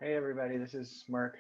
Hey everybody, this is Mark.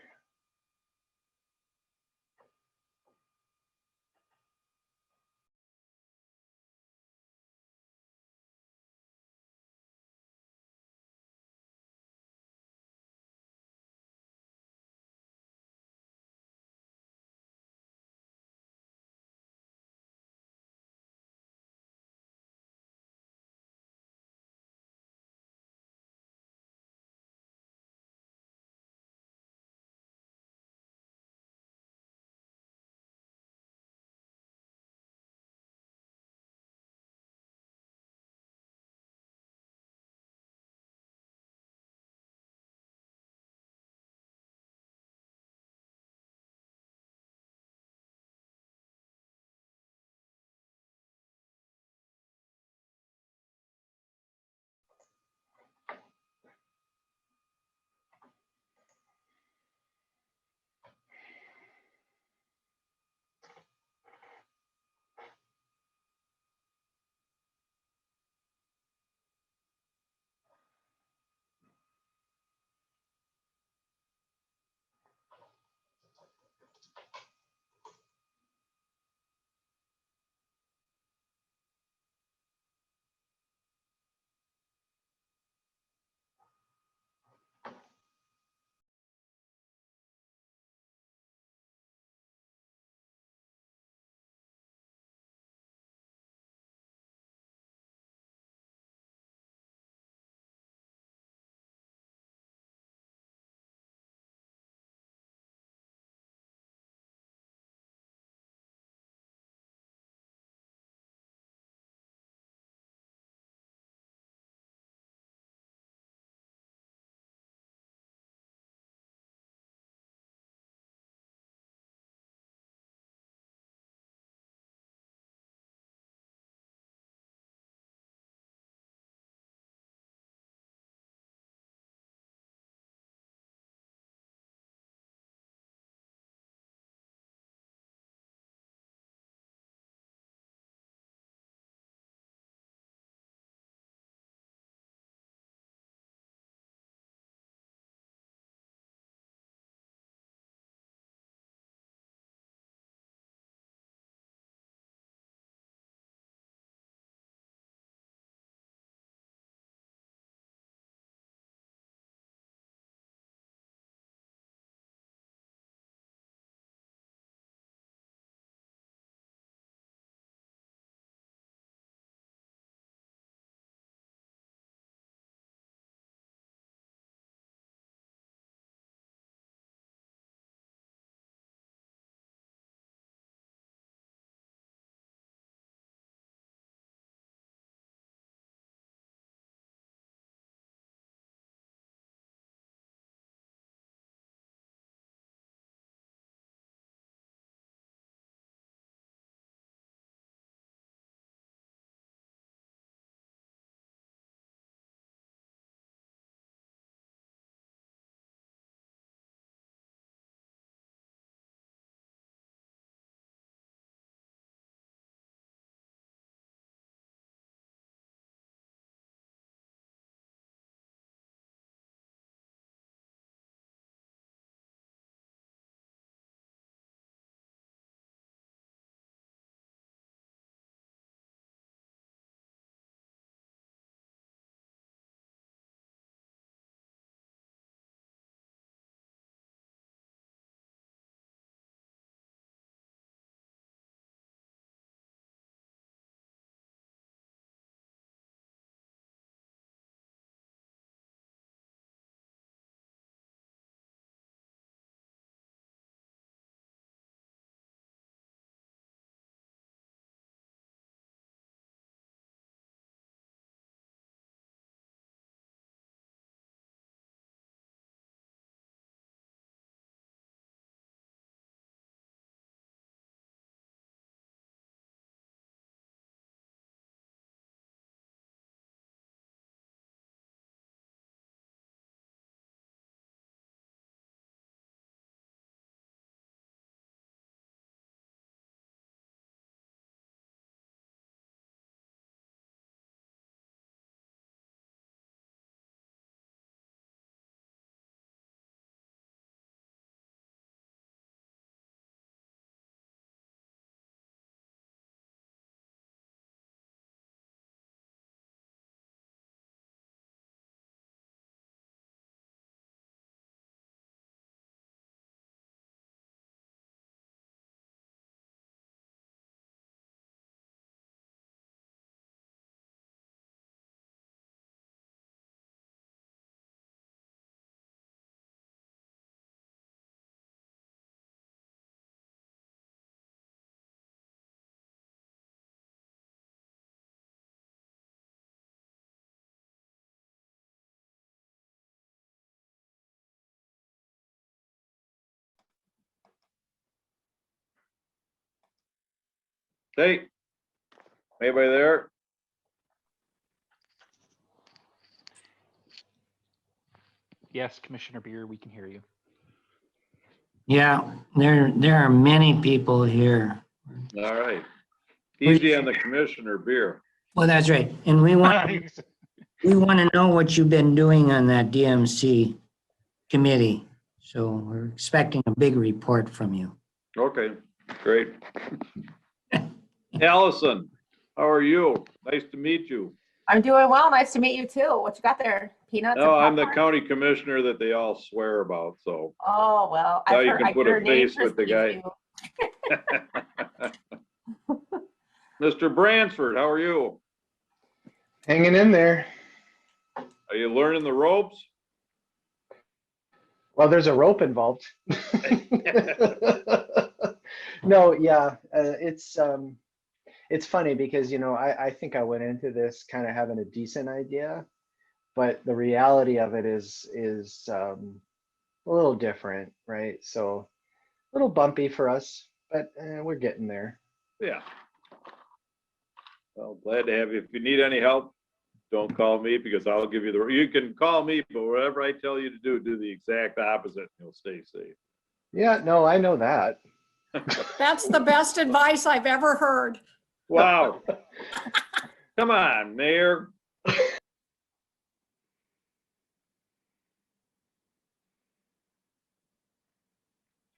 Hey, anybody there? Yes, Commissioner Beer, we can hear you. Yeah, there are many people here. All right. Easy on the Commissioner Beer. Well, that's right. And we want to know what you've been doing on that DMC committee. So we're expecting a big report from you. Okay, great. Allison, how are you? Nice to meet you. I'm doing well. Nice to meet you too. What you got there? Peanuts? No, and I'm the popcorn? county commissioner that they all swear about, so. Oh, well, Now I've you heard, can I put hear a names face with the guy. Mr. Bransford, how are you? Hanging in there. Are you learning the ropes? Well, there's a rope involved. No, yeah, it's funny because, you know, I think I went into this kind of having a decent idea, but the reality of it is a little different, right? So a little bumpy for us, but we're getting there. Yeah. Well, glad to have you. If you need any help, don't call me because I'll give you you can call me, but whatever I tell you to do the exact opposite and you'll stay safe. Yeah, no, I know that. That's the best advice I've ever heard. Wow. Come on, Mayor.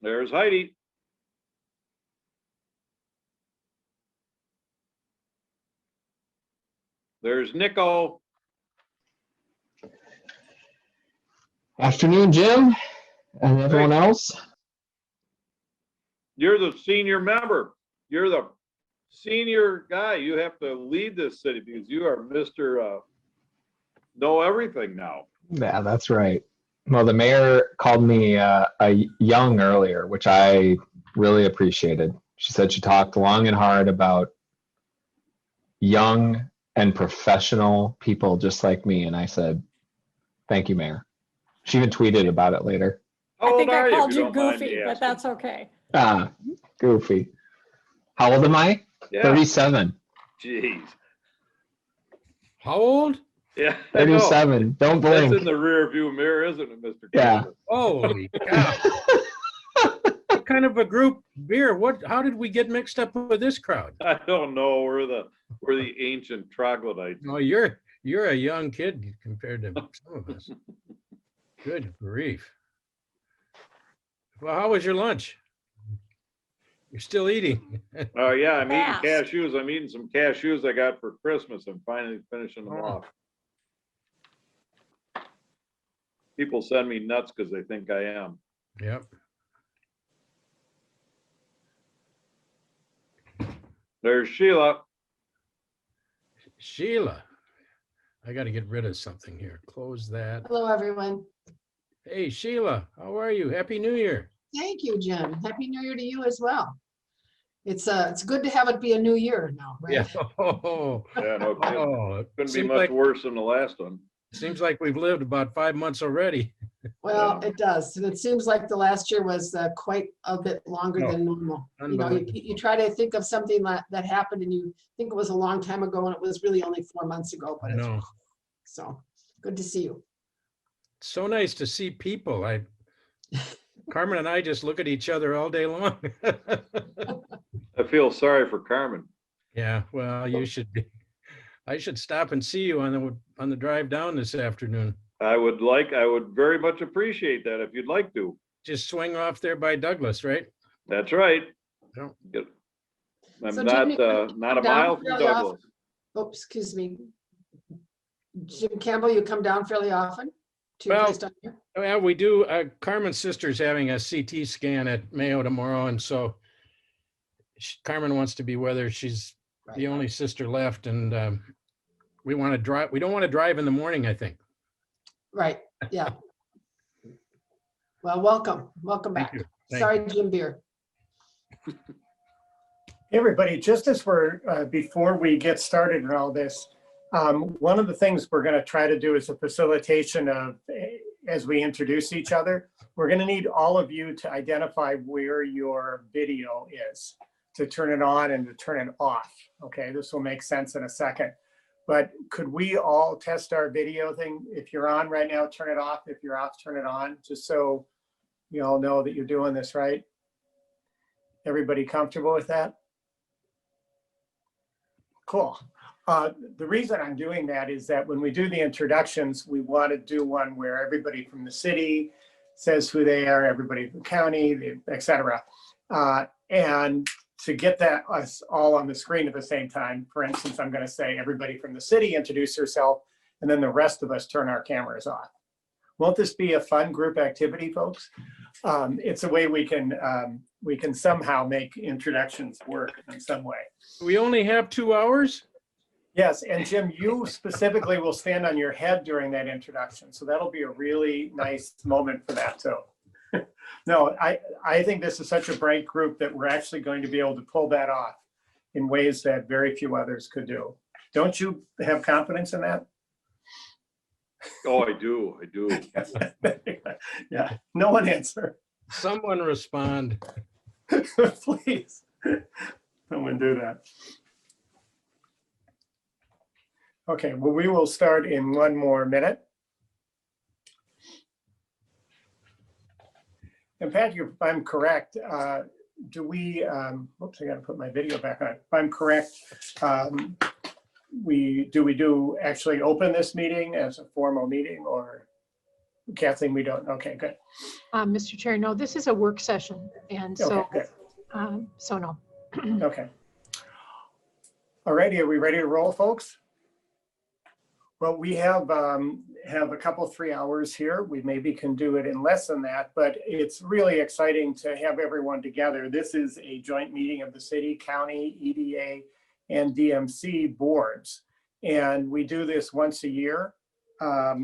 There's Heidi. There's Nico. Afternoon, Jim, and everyone else. You're the senior member. You're the senior guy. You have to lead this city because you are Mr. Know everything now. Yeah, that's right. Well, the mayor called me a young earlier, which I really appreciated. She said she talked long and hard about young and professional people just like me, and I said, "Thank you, Mayor." She even tweeted about it later. How I old think are I you, if called you don't mind me goofy, but asking? that's okay. Ah, goofy. How old am I? Yeah. 37. Jeez. How old? Yeah. I know. 37. Don't That's blink. in the rear view mirror, isn't it, Mr. Yeah. Campbell? Holy cow. What kind of a group beer? How did we get mixed up with this crowd? I don't know. We're the ancient troglodytes. No, you're a young kid compared to some of us. Good grief. Well, how was your lunch? You're still eating. Oh yeah, I'm eating Fast. cashews. I'm eating some cashews I got for Christmas. I'm finally finishing them Oh. off. People send me nuts because they think I am. Yep. There's Sheila. Sheila, I got to get rid of something here. Close that. Hello, everyone. Hey, Sheila, how are you? Happy New Year. Thank you, Jim. Happy New Year to you as well. It's good to have it be a new year now, right? Yeah. Oh, Yeah, no kidding. it Couldn't be seems much like, worse than the last one. seems like we've lived about 5 months already. Well, Yeah. it does. And it seems like the last year was quite a bit longer No. than normal. You know, Unbelievable. you try to think of something that happened and you think it was a long time ago and it was really only 4 months ago. But I it's, know. so good to see you. So nice to see people. Carmen and I just look at each other all day long. I feel sorry for Carmen. Yeah, well, you should be. I should stop and see you on the drive down this afternoon. I would very much appreciate that if you'd like to. Just swing off there by Douglas, right? That's right. Yeah. Good. I'm So, not Jim, you not a come down mile from fairly often? Douglas. Oops, excuse me. Jim Campbell, you come down fairly often to your Well, place down here? Yeah, we do. Carmen's sister's having a CT scan at Mayo tomorrow, and so Carmen wants to be with her. She's the only sister left, and we want to drive. We don't want to drive in the morning, I think. Right, yeah. Well, welcome back. you. Thank Sorry, Jim Beer. Hey, everybody, just as before we get started in all this, one of the things we're going to try to do is a facilitation of, as we introduce each other, we're going to need all of you to identify where your video is. to turn it on and to turn it off. Okay, this will make sense in a second. But could we all test our video thing? If you're on right now, turn it off. If you're off, turn it on, just so you all know that you're doing this right. Everybody comfortable with that? Cool. The reason I'm doing that is that when we do the introductions, we want to do one where everybody from the city says who they are, everybody from the county, et cetera. And to get that us all on the screen at the same time, for instance, I'm going to say everybody from the city introduce yourself, and then the rest of us turn our cameras off. Won't this be a fun group activity, folks? It's a way we can somehow make introductions work in some way. We only have 2 hours? Yes, and Jim, you specifically will stand on your head during that introduction. So that'll be a really nice moment for that too. No, I think this is such a bright group that we're actually going to be able to pull that off in ways that very few others could do. Don't you have confidence in that? Oh, I do. I do. Yeah, no one answer. Someone respond. Please, someone do that. Okay, well, we will start in 1 more minute. And Pat, if I'm correct, do we, whoops, I gotta put my video back on. If I'm correct, we do actually open this meeting as a formal meeting, or Kathleen, we don't? Okay, good. Mr. Chair, no, this is a work session, and so, Okay, good. so no. Okay. All righty, are we ready to roll, folks? Well, we have a couple 3 hours here. We maybe can do it in less than that, but it's really exciting to have everyone together. This is a joint meeting of the city, county, EDA, and DMC boards. And we do this once a year.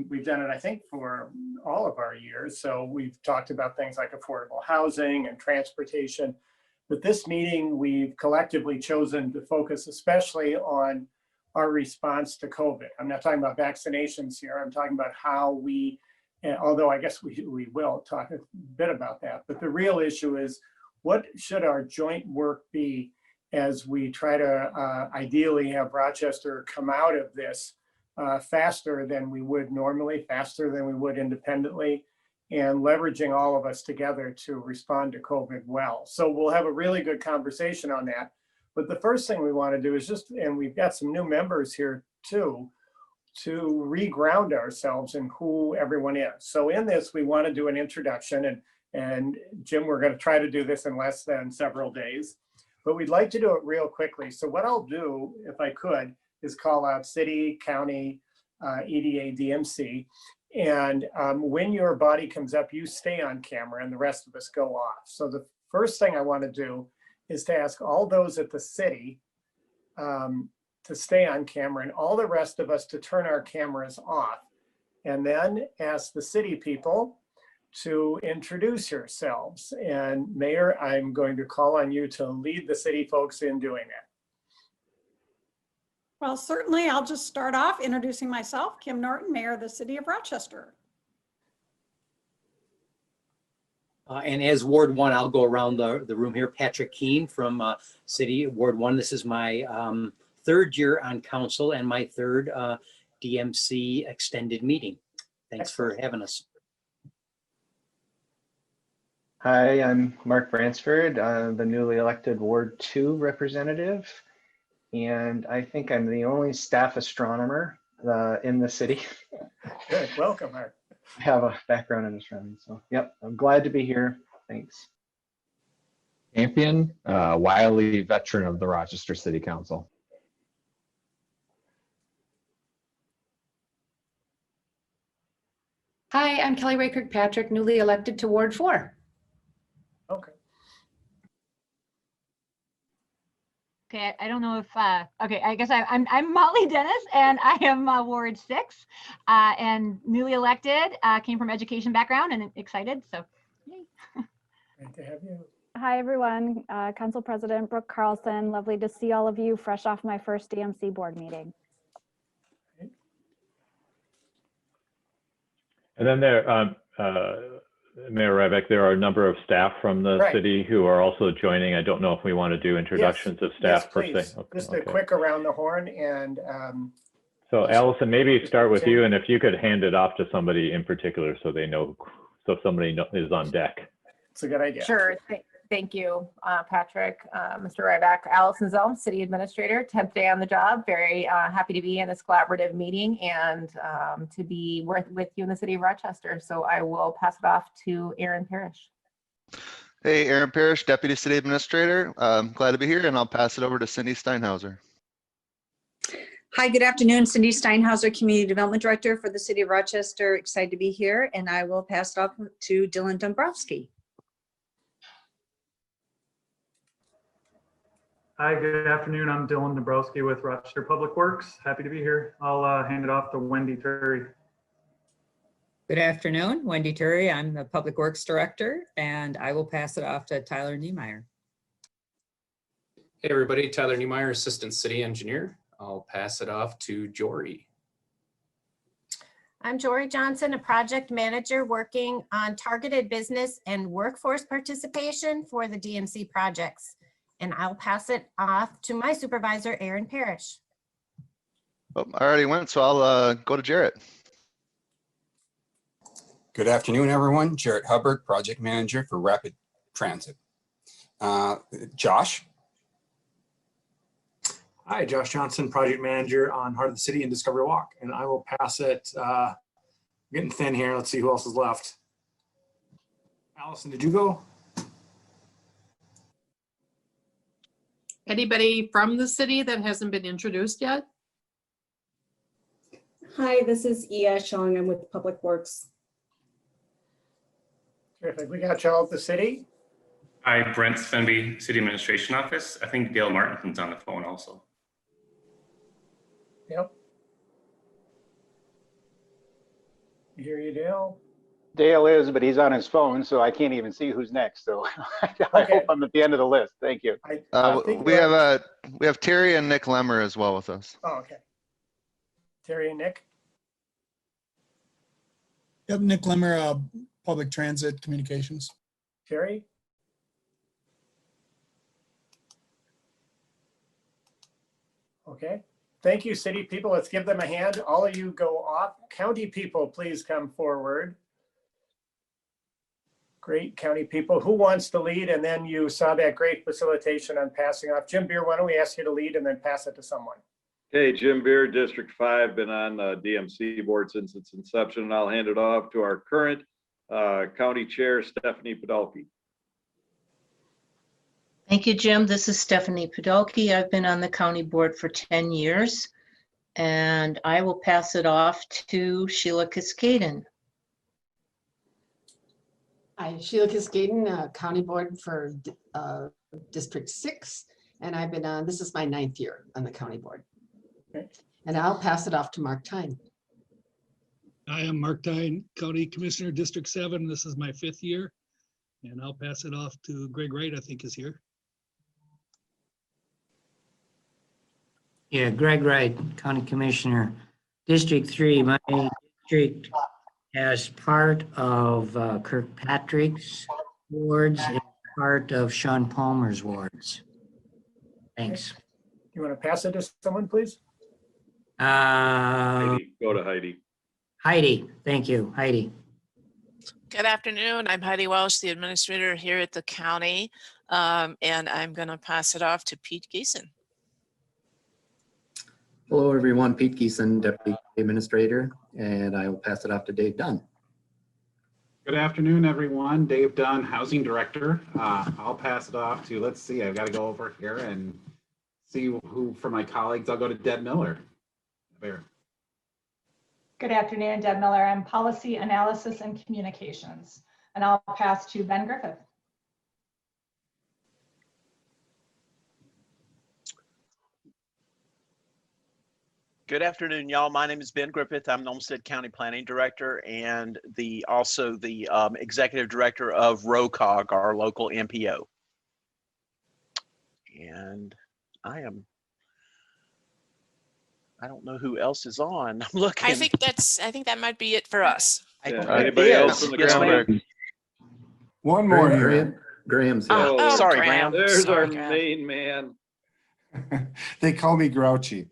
We've done it, I think, for all of our years. So we've talked about things like affordable housing and transportation. But this meeting, we've collectively chosen to focus especially on our response to COVID. I'm not talking about vaccinations here. I'm talking about how we, although I guess we will talk a bit about that, but the real issue is what should our joint work be as we try to ideally have Rochester come out of this faster than we would normally, faster than we would independently, and leveraging all of us together to respond to COVID well. So we'll have a really good conversation on that. But the first thing we want to do is just, and we've got some new members here too, to re-ground ourselves in who everyone is. So in this, we want to do an introduction, and Jim, we're going to try to do this in less than several days, but we'd like to do it real quickly. So what I'll do, if I could, is call out city, county, EDA, DMC. And when your body comes up, you stay on camera and the rest of us go off. So the first thing I want to do is to ask all those at the city to stay on camera and all the rest of us to turn our cameras off. And then ask the city people to introduce yourselves. And Mayor, I'm going to call on you to lead the city folks in doing that. Well, certainly I'll just start off introducing myself, Kim Norton, Mayor of the City of Rochester. And as Ward 1, I'll go around the room here. Patrick Keene from City Ward 1. This is my 3rd year on council and my 3rd DMC extended meeting. Thanks for having us. Hi, I'm Mark Bransford, the newly elected Ward 2 representative. And I think I'm the only staff astronomer in the city. Good, welcome, Mark. I have a background in astronomy, so yep, I'm glad to be here. Thanks. Champion, wily veteran of the Rochester City Council. Hi, I'm Kelly Ray Kirkpatrick, newly elected to Ward 4. Okay. Okay, I don't know if, okay, I guess I'm Molly Dennis and I am Ward 6 and newly elected, came from education background and excited, so yay. Great to have you. Hi, everyone. Council President Brooke Carlson. Lovely to see all of you fresh off my first DMC board meeting. And then there, Mayor Ryback, there are a number of staff from the Right. city who are also joining. I don't know if we want to do introductions of Yes, staff per please. se. Just a Okay. quick around the horn and So Allison, maybe start with Tim. you, and if you could hand it off to somebody in particular so they know, so somebody is on deck. it's a good idea. Sure. Thank you, Patrick, Mr. Ryback. Allison Zelm, City Administrator, 10th day on the job. Very happy to be in this collaborative meeting and to be with you in the city of Rochester. So I will pass it off to Aaron Parrish. Hey, Aaron Parrish, Deputy City Administrator. Glad to be here, and I'll pass it over to Cindy Steinhauser. Hi, good afternoon. Cindy Steinhauser, Community Development Director for the City of Rochester. Excited to be here, and I will pass it off to Dylan Dombrowski. Hi, good afternoon. I'm Dylan Dombrowski with Rochester Public Works. Happy to be here. I'll hand it off to Wendy Turry. Good afternoon, Wendy Turry. I'm the Public Works Director, and I will pass it off to Tyler Niemeyer. Hey everybody, Tyler Niemeyer, Assistant City Engineer. I'll pass it off to Jory. I'm Jory Johnson, a project manager working on targeted business and workforce participation for the DMC projects. And I'll pass it off to my supervisor, Aaron Parrish. Oh, I already went, so I'll go to Jarrett. Good afternoon, everyone. Jarrett Hubbard, Project Manager for Rapid Transit. Josh? Hi, Josh Johnson, Project Manager on Heart of the City and Discovery Walk. And I will pass it, getting thin here. Let's see who else is left. Allison, did you go? Anybody from the city that hasn't been introduced yet? Hi, this is Ia Shong. I'm with Public Works. Terrific. We got y'all at the city. Hi, Brent Svenby, City Administration Office. I think Dale Martin's on the phone also. Yep. I hear you, Dale. Dale is, but he's on his phone, so I can't even see who's next. So I hope I'm at the end of the list. Thank you. We have Terry and Nick Lemmer as well with us. Oh, okay. Terry and Nick. Yep, Nick Lemmer, Public Transit Communications. Terry. Okay. Thank you, city people. Let's give them a hand. All of you go off. County people, please come forward. Great, county people. Who wants to lead? And then you saw that great facilitation on passing off. Jim Beer, why don't we ask you to lead and then pass it to someone? Hey, Jim Beer, District 5, been on the DMC board since its inception, and I'll hand it off to our current county chair, Stephanie Podolsky. Thank you, Jim. This is Stephanie Podolsky. I've been on the county board for 10 years, and I will pass it off to Sheila Cascaden. Hi, Sheila Cascaden, County Board for District 6, and I've been on, this is my 9th year on the county board. Okay. And I'll pass it off to Mark Tyne. I am Mark Tyne, County Commissioner, District 7. This is my 5th year, and I'll pass it off to Greg Wright, I think is here. Yeah, Greg Wright, County Commissioner, District 3. My district, as part of Kirkpatrick's wards and part of Sean Palmer's wards. Thanks. You want to pass it to someone, please? Heidi, go to Heidi. Heidi, thank you, Heidi. Good afternoon. I'm Heidi Welsh, the administrator here at the county, and I'm going to pass it off to Pete Geeson. Hello, everyone. Pete Geeson, Deputy Administrator, and I will pass it off to Dave Dunn. Good afternoon, everyone. Dave Dunn, Housing Director. I'll pass it off to, let's see, I've got to go over here and see who from my colleagues. I'll go to Deb Miller. There. Good afternoon, Deb Miller. I'm Policy Analysis and Communications, and I'll pass to Ben Griffith. Good afternoon, y'all. My name is Ben Griffith. I'm the Olmsted County Planning Director and also the Executive Director of ROCOG, our local MPO. And I don't know who else is on. I'm looking. I think that might be it for us. Yeah. Anybody else in the Yes, ground? One more here. Graham's Oh, here. sorry, Graham. Graham. There's Sorry, our Graham. main man. They call me Grouchy.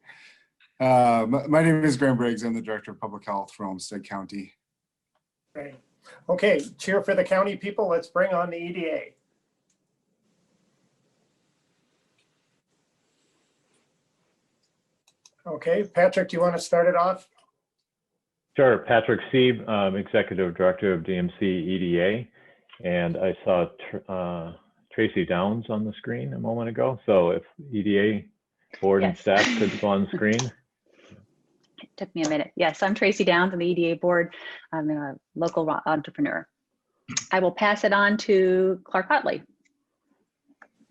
My name is Graham Briggs. I'm the Director of Public Health for Olmsted County. Great. Okay, cheer for the county people. Let's bring on the EDA. Okay, Patrick, do you want to start it off? Sure. Patrick Sieb, Executive Director of DMC EDA. And I saw Tracy Downs on the screen a moment ago. So if EDA board and staff could go on the screen. It took me a minute. Yes, I'm Tracy Downs on the EDA board. I'm a local entrepreneur. I will pass it on to Clark Otley.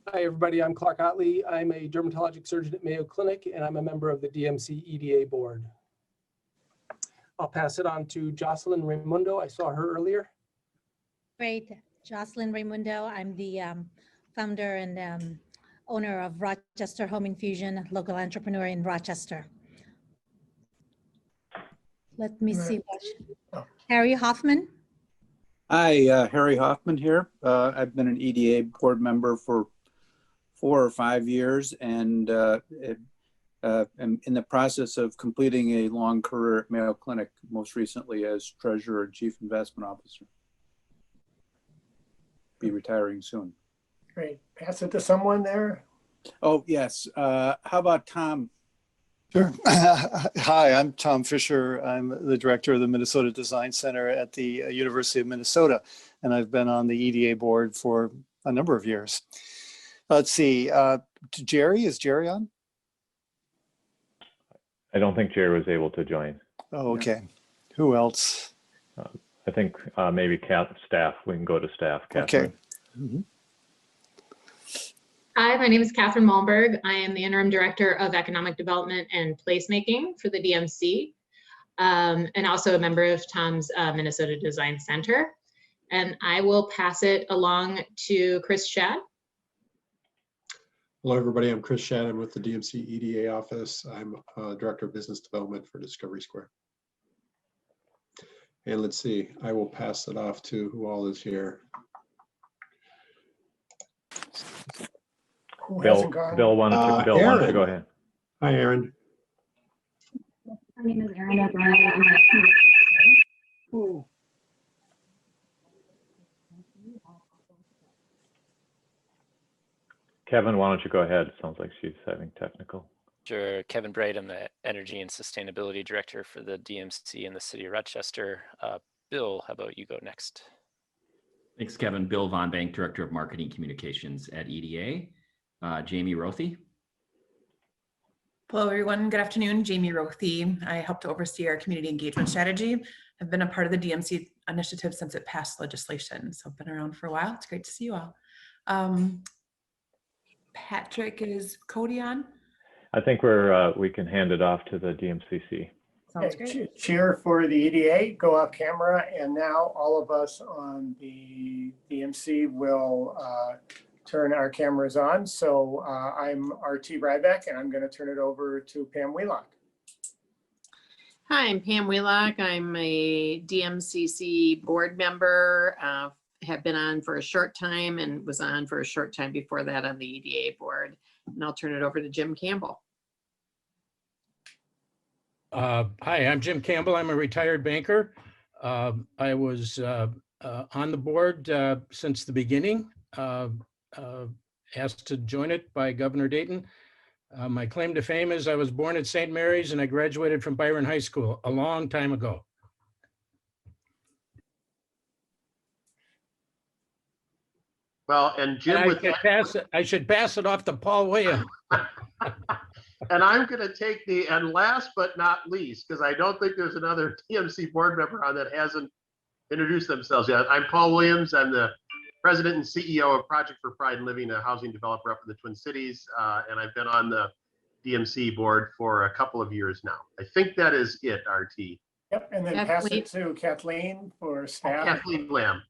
Hi, everybody. I'm Clark Otley. I'm a dermatologic surgeon at Mayo Clinic, and I'm a member of the DMC EDA board. I'll pass it on to Jocelyn Raimundo. I saw her earlier. Great. Jocelyn Raimundo. I'm the founder and owner of Rochester Home Infusion, local entrepreneur in Rochester. Let me see. Harry Hoffman. Hi, Harry Hoffman here. I've been an EDA board member for 4 or 5 years and am in the process of completing a long career at Mayo Clinic, most recently as Treasurer and Chief Investment Officer. Be retiring soon. Great. Pass it to someone there. Oh, yes. How about Tom? Sure. Hi, I'm Tom Fisher. I'm the director of the Minnesota Design Center at the University of Minnesota, and I've been on the EDA board for a number of years. Let's see, Jerry, is Jerry on? I don't think Jerry was able to join. Oh, okay. Who else? I think maybe staff. We can go to staff. Catherine. Okay. Hi, my name is Catherine Malmberg. I am the Interim Director of Economic Development and Placemaking for the DMC, and also a member of Tom's Minnesota Design Center. And I will pass it along to Chris Shad. Hello, everybody. I'm Chris Shad. I'm with the DMC EDA office. I'm Director of Business Development for Discovery Square. And let's see, I will pass it off to who all is here. Bill, why don't you go ahead? Hi, Aaron. My name is Erin O'Brien. Kevin, why don't you go ahead? Sounds like she's having technical. Sure. Kevin Bright, I'm the Energy and Sustainability Director for the DMC in the city of Rochester. Bill, how about you go next? Thanks, Kevin. Bill Von Bank, Director of Marketing Communications at EDA. Jamie Rothy. Hello, everyone. Good afternoon. Jamie Rothy. I help to oversee our community engagement strategy. I've been a part of the DMC initiative since it passed legislation, so I've been around for a while. It's great to see you all. Patrick, is Cody on? I think we can hand it off to the DMCC. Sounds great. Cheer for the EDA, go off camera, and now all of us on the DMC will turn our cameras on. So I'm RT Ryback, and I'm going to turn it over to Pam Wheelock. Hi, I'm Pam Wheelock. I'm a DMCC board member. Have been on for a short time and was on for a short time before that on the EDA board. And I'll turn it over to Jim Campbell. Hi, I'm Jim Campbell. I'm a retired banker. I was on the board since the beginning, asked to join it by Governor Dayton. My claim to fame is I was born at St. Mary's and I graduated from Byron High School a long time ago. Well, and Jim, I should pass it off to Paul Williams. And I'm going to take and last but not least, because I don't think there's another DMC board member on that hasn't introduced themselves yet. I'm Paul Williams. I'm the president and CEO of Project for Pride and Living, a housing developer up in the Twin Cities. And I've been on the DMC board for a couple of years now. I think that is it, RT. Yep, and then pass it to Kathleen for staff. Kathleen Lamb.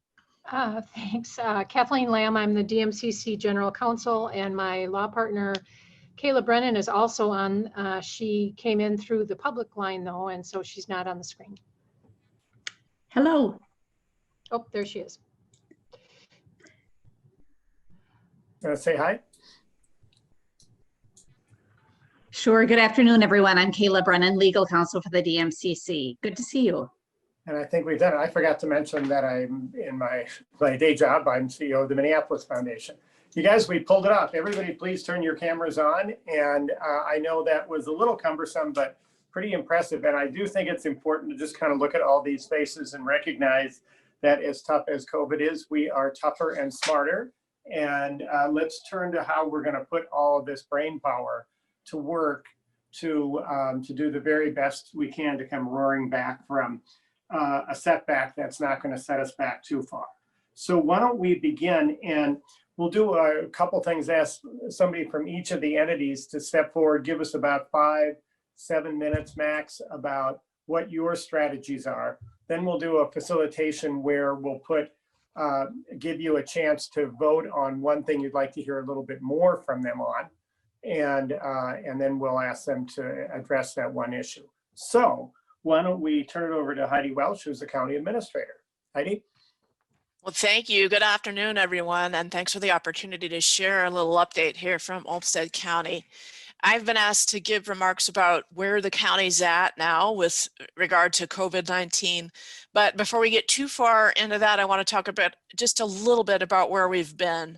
Thanks. Kathleen Lamb, I'm the DMCC General Counsel, and my law partner, Kayla Brennan, is also on. She came in through the public line though, and so she's not on the screen. Hello. Oh, there she is. say hi? Sure. Good afternoon, everyone. I'm Kayla Brennan, legal counsel for the DMCC. Good to see you. And I think we've done it. I forgot to mention that I'm in my day job, I'm CEO of the Minneapolis Foundation. You guys, we pulled it off. Everybody, please turn your cameras on. And I know that was a little cumbersome, but pretty impressive. And I do think it's important to just kind of look at all these faces and recognize that as tough as COVID is, we are tougher and smarter. And let's turn to how we're going to put all of this brain power to work to do the very best we can to come roaring back from a setback that's not going to set us back too far. So why don't we begin, and we'll do a couple things, ask somebody from each of the entities to step forward, give us about 5-7 minutes max about what your strategies are. Then we'll do a facilitation where we'll give you a chance to vote on one thing you'd like to hear a little bit more from them on. And then we'll ask them to address that one issue. So why don't we turn it over to Heidi Welch, who's the county administrator. Heidi? Well, thank you. Good afternoon, everyone, and thanks for the opportunity to share a little update here from Olmsted County. I've been asked to give remarks about where the county's at now with regard to COVID-19. But before we get too far into that, I want to talk about just a little bit about where we've been.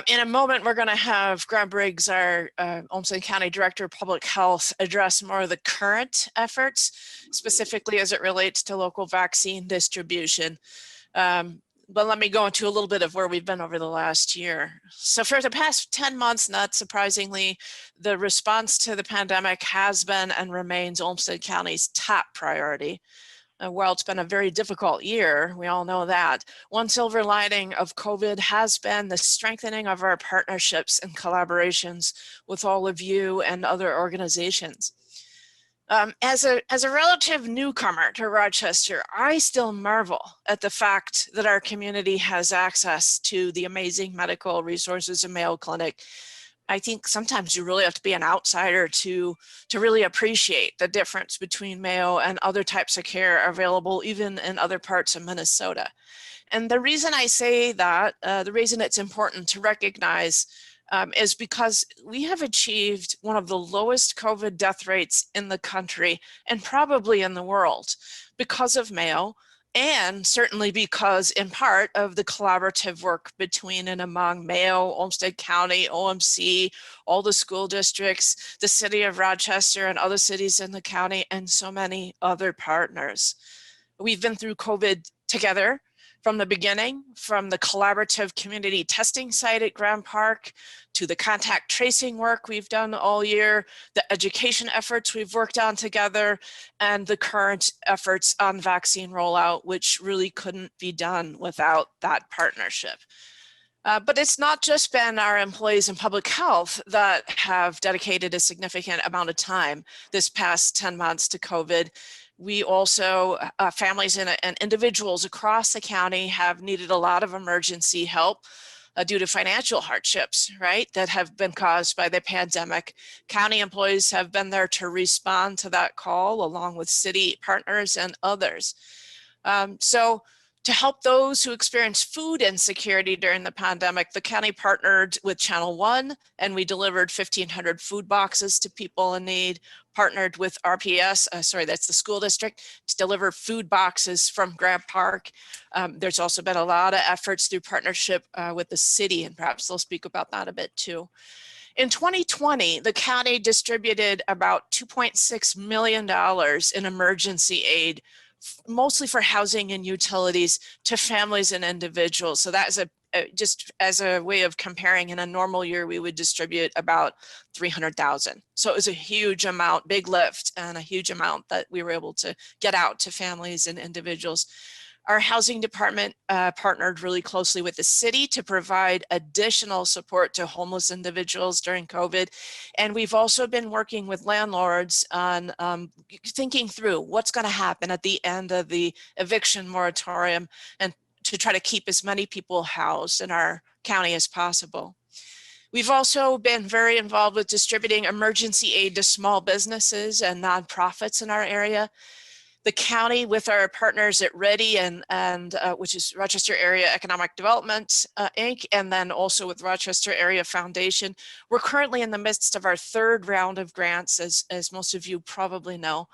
In a moment, we're going to have Graham Briggs, our Olmsted County Director of Public Health, address more of the current efforts, specifically as it relates to local vaccine distribution. But let me go into a little bit of where we've been over the last year. So for the past 10 months, not surprisingly, the response to the pandemic has been and remains Olmsted County's top priority. While it's been a very difficult year, we all know that, one silver lining of COVID has been the strengthening of our partnerships and collaborations with all of you and other organizations. As a relative newcomer to Rochester, I still marvel at the fact that our community has access to the amazing medical resources of Mayo Clinic. I think sometimes you really have to be an outsider to really appreciate the difference between Mayo and other types of care available even in other parts of Minnesota. And the reason I say that, the reason it's important to recognize is because we have achieved one of the lowest COVID death rates in the country and probably in the world because of Mayo, and certainly because in part of the collaborative work between and among Mayo, Olmsted County, OMC, all the school districts, the city of Rochester and other cities in the county, and so many other partners. We've been through COVID together from the beginning, from the collaborative community testing site at Graham Park, to the contact tracing work we've done all year, the education efforts we've worked on together, and the current efforts on vaccine rollout, which really couldn't be done without that partnership. But it's not just been our employees in public health that have dedicated a significant amount of time this past 10 months to COVID. We also, families and individuals across the county have needed a lot of emergency help due to financial hardships, right, that have been caused by the pandemic. County employees have been there to respond to that call along with city partners and others. So to help those who experienced food insecurity during the pandemic, the county partnered with Channel One, and we delivered 1,500 food boxes to people in need, partnered with RPS, that's the school district, to deliver food boxes from Graham Park. There's also been a lot of efforts through partnership with the city, and perhaps they'll speak about that a bit too. In 2020, the county distributed about $2.6 million in emergency aid, mostly for housing and utilities, to families and individuals. So that is just as a way of comparing, in a normal year, we would distribute about 300,000. So it was a huge amount, big lift, and a huge amount that we were able to get out to families and individuals. Our housing department partnered really closely with the city to provide additional support to homeless individuals during COVID. And we've also been working with landlords on thinking through what's going to happen at the end of the eviction moratorium, and to try to keep as many people housed in our county as possible. We've also been very involved with distributing emergency aid to small businesses and nonprofits in our area. The county with our partners at Ready and which is Rochester Area Economic Development, Inc., and then also with Rochester Area Foundation. We're currently in the midst of our third round of grants, as most of you probably know,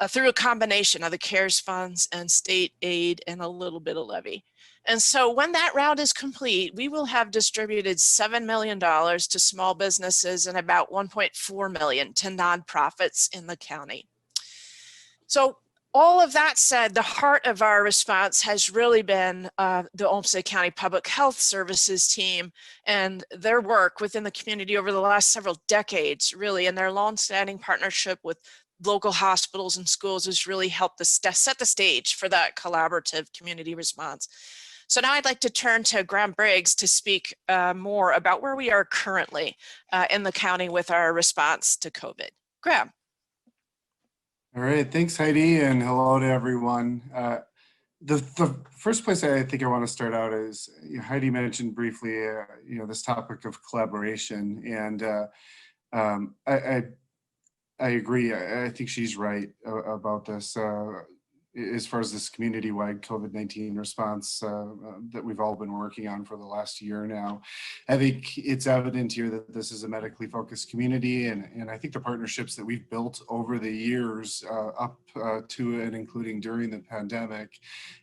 through a combination of the CARES funds and state aid and a little bit of levy. And so when that round is complete, we will have distributed $7 million to small businesses and about $1.4 million to nonprofits in the county. So all of that said, the heart of our response has really been the Olmsted County Public Health Services team and their work within the community over the last several decades, really, and their longstanding partnership with local hospitals and schools has really helped set the stage for that collaborative community response. So now I'd like to turn to Graham Briggs to speak more about where we are currently in the county with our response to COVID. Graham. All right, thanks Heidi, and hello to everyone. The first place I think I want to start out is, Heidi mentioned briefly, this topic of collaboration, and I agree. I think she's right about this. As far as this community-wide COVID-19 response that we've all been working on for the last year now, I think it's evident here that this is a medically focused community, and I think the partnerships that we've built over the years up to and including during the pandemic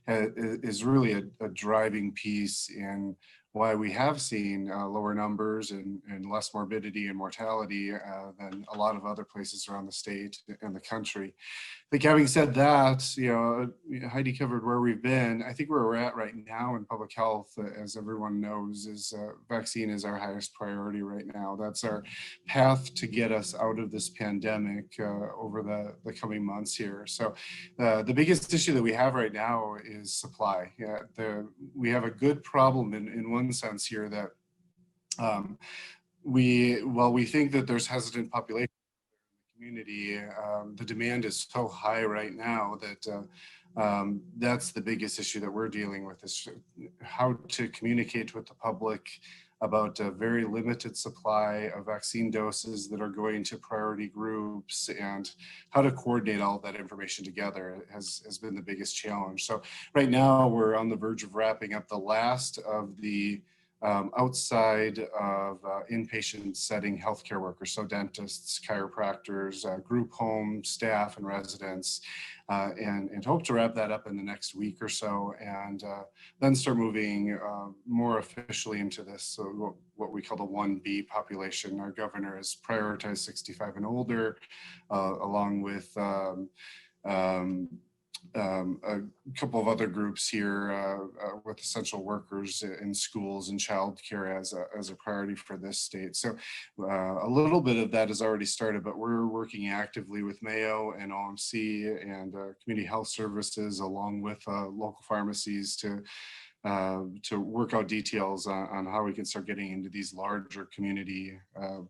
is really a driving piece in why we have seen lower numbers and less morbidity and mortality than a lot of other places around the state and the country. I think having said that, Heidi covered where we've been. I think where we're at right now in public health, as everyone knows, is vaccine is our highest priority right now. That's our path to get us out of this pandemic over the coming months here. So the biggest issue that we have right now is supply. We have a good problem in one sense here that while we think that there's hesitant population community, the demand is so high right now that that's the biggest issue that we're dealing with, is how to communicate with the public about a very limited supply of vaccine doses that are going to priority groups, and how to coordinate all of that information together has been the biggest challenge. So right now we're on the verge of wrapping up the last of the outside of inpatient setting healthcare workers, so dentists, chiropractors, group home staff and residents, and hope to wrap that up in the next week or so, and then start moving more officially into this, so what we call the 1B population. Our governor has prioritized 65 and older, along with a couple of other groups here with essential workers in schools and childcare as a priority for this state. So a little bit of that has already started, but we're working actively with Mayo and OMC and Community Health Services, along with local pharmacies, to work out details on how we can start getting into these larger community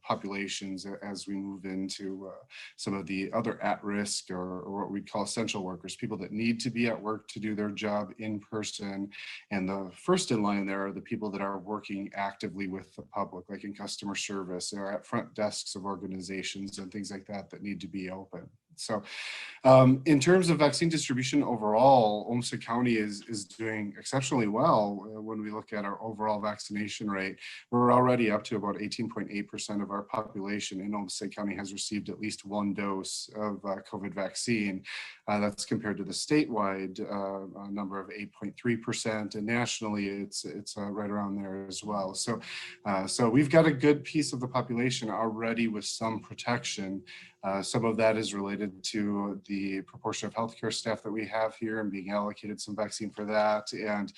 populations as we move into some of the other at-risk or what we call essential workers, people that need to be at work to do their job in person. And the first in line there are the people that are working actively with the public, like in customer service or at front desks of organizations and things like that that need to be open. So in terms of vaccine distribution overall, Olmsted County is doing exceptionally well when we look at our overall vaccination rate. We're already up to about 18.8% of our population in Olmsted County has received at least one dose of COVID vaccine. That's compared to the statewide number of 8.3%, and nationally it's right around there as well. So, so we've got a good piece of the population already with some protection. Some of that is related to the proportion of healthcare staff that we have here and being allocated some vaccine for that, and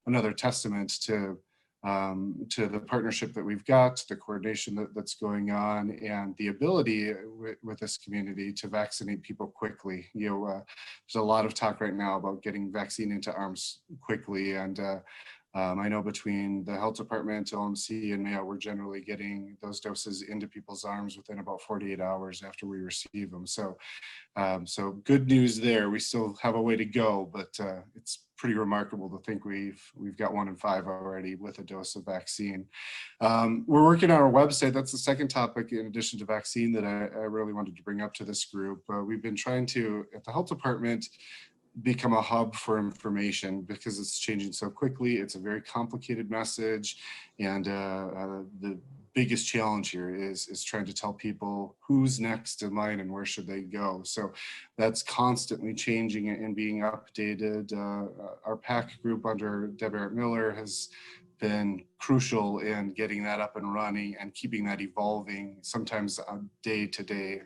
another testament to the partnership that we've got, the coordination that's going on, and the ability with this community to vaccinate people quickly. There's a lot of talk right now about getting vaccine into arms quickly, and I know between the health department, OMC, and Mayo, we're generally getting those doses into people's arms within about 48 hours after we receive them. So, so good news there. We still have a way to go, but it's pretty remarkable to think we've got 1 in 5 already with a dose of vaccine. We're working on our website. That's the second topic in addition to vaccine that I really wanted to bring up to this group. We've been trying to, at the health department, become a hub for information because it's changing so quickly. It's a very complicated message, and the biggest challenge here is trying to tell people who's next in line and where should they go. So that's constantly changing and being updated. Our PAC group under Deb Miller has been crucial in getting that up and running and keeping that evolving, sometimes on day-to-day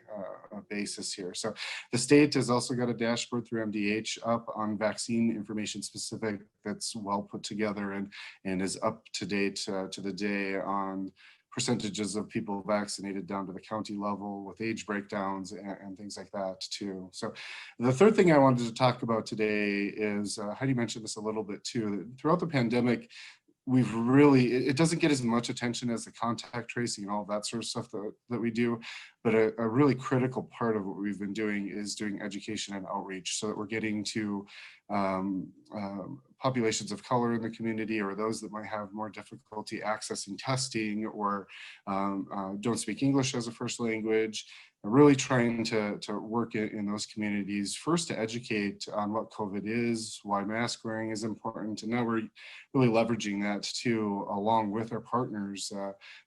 basis here. So the state has also got a dashboard through MDH up on vaccine information specific that's well put together and is up to date to the day on percentages of people vaccinated down to the county level with age breakdowns and things like that too. So the third thing I wanted to talk about today is, Heidi mentioned this a little bit too, throughout the pandemic, we've really, it doesn't get as much attention as the contact tracing and all that sort of stuff that we do, but a really critical part of what we've been doing is doing education and outreach so that we're getting to populations of color in the community or those that might have more difficulty accessing testing or don't speak English as a first language. Really trying to work in those communities, first to educate on what COVID is, why mask wearing is important, and now we're really leveraging that too, along with our partners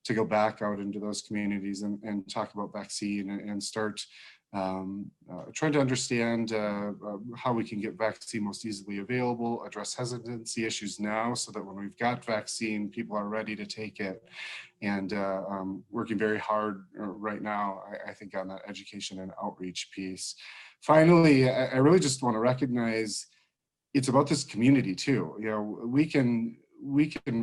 to go back out into those communities and talk about vaccine and start trying to understand how we can get vaccine most easily available, address hesitancy issues now so that when we've got vaccine, people are ready to take it. And working very hard right now, I think, on that education and outreach piece. Finally, I really just want to recognize it's about this community too. You know, we can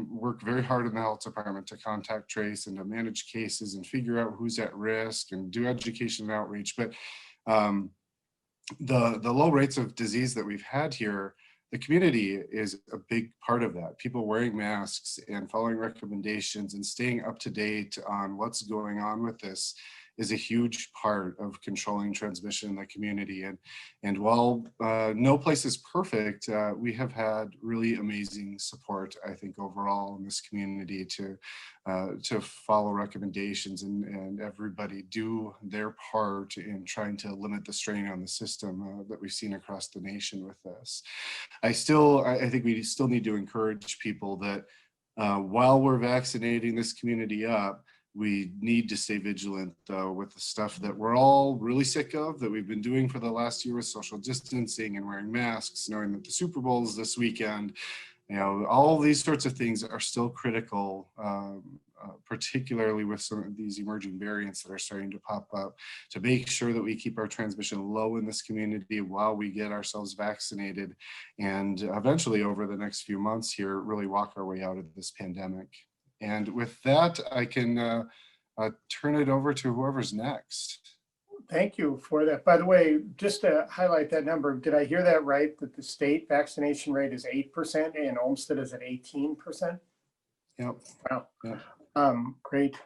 work very hard in the health department to contact trace and to manage cases and figure out who's at risk and do education and outreach. But the low rates of disease that we've had here, the community is a big part of that. People wearing masks and following recommendations and staying up to date on what's going on with this is a huge part of controlling transmission in the community. And while no place is perfect, we have had really amazing support, I think, overall in this community to follow recommendations and everybody do their part in trying to limit the strain on the system that we've seen across the nation with this. I think we still need to encourage people that while we're vaccinating this community up, we need to stay vigilant though with the stuff that we're all really sick of that we've been doing for the last year with social distancing and wearing masks, knowing that the Super Bowl is this weekend. You know, all these sorts of things are still critical, particularly with some of these emerging variants that are starting to pop up, to make sure that we keep our transmission low in this community while we get ourselves vaccinated and eventually over the next few months here, really walk our way out of this pandemic. And with that, I can turn it over to whoever's next. Thank you for that. By the way, just to highlight that number, did I hear that right? That the state vaccination rate is 8% and Olmsted is at 18%? Yep. Wow. Yep. Great.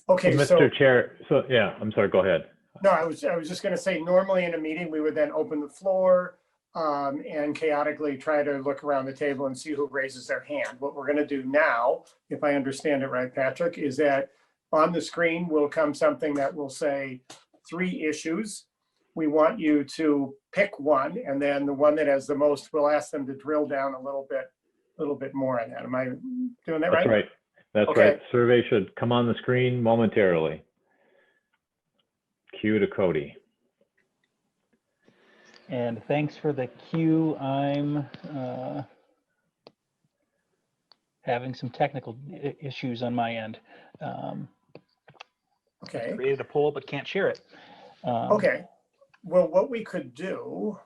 Okay, so, Mr. Chair, so yeah, I'm sorry, go ahead. No, I was just going to say, normally in a meeting, we would then open the floor and chaotically try to look around the table and see who raises their hand. What we're going to do now, if I understand it right, Patrick, is that on the screen will come something that will say 3 issues. We want you to pick one, and then the one that has the most, we'll ask them to drill down a little bit more on that. Am I doing that right? That's right. That's okay. Right. Survey should come on the screen momentarily. Cue to Cody. And thanks for the cue. I'm having some technical issues on my end. Okay. Created a poll, but can't share it. Okay. Well, what we could do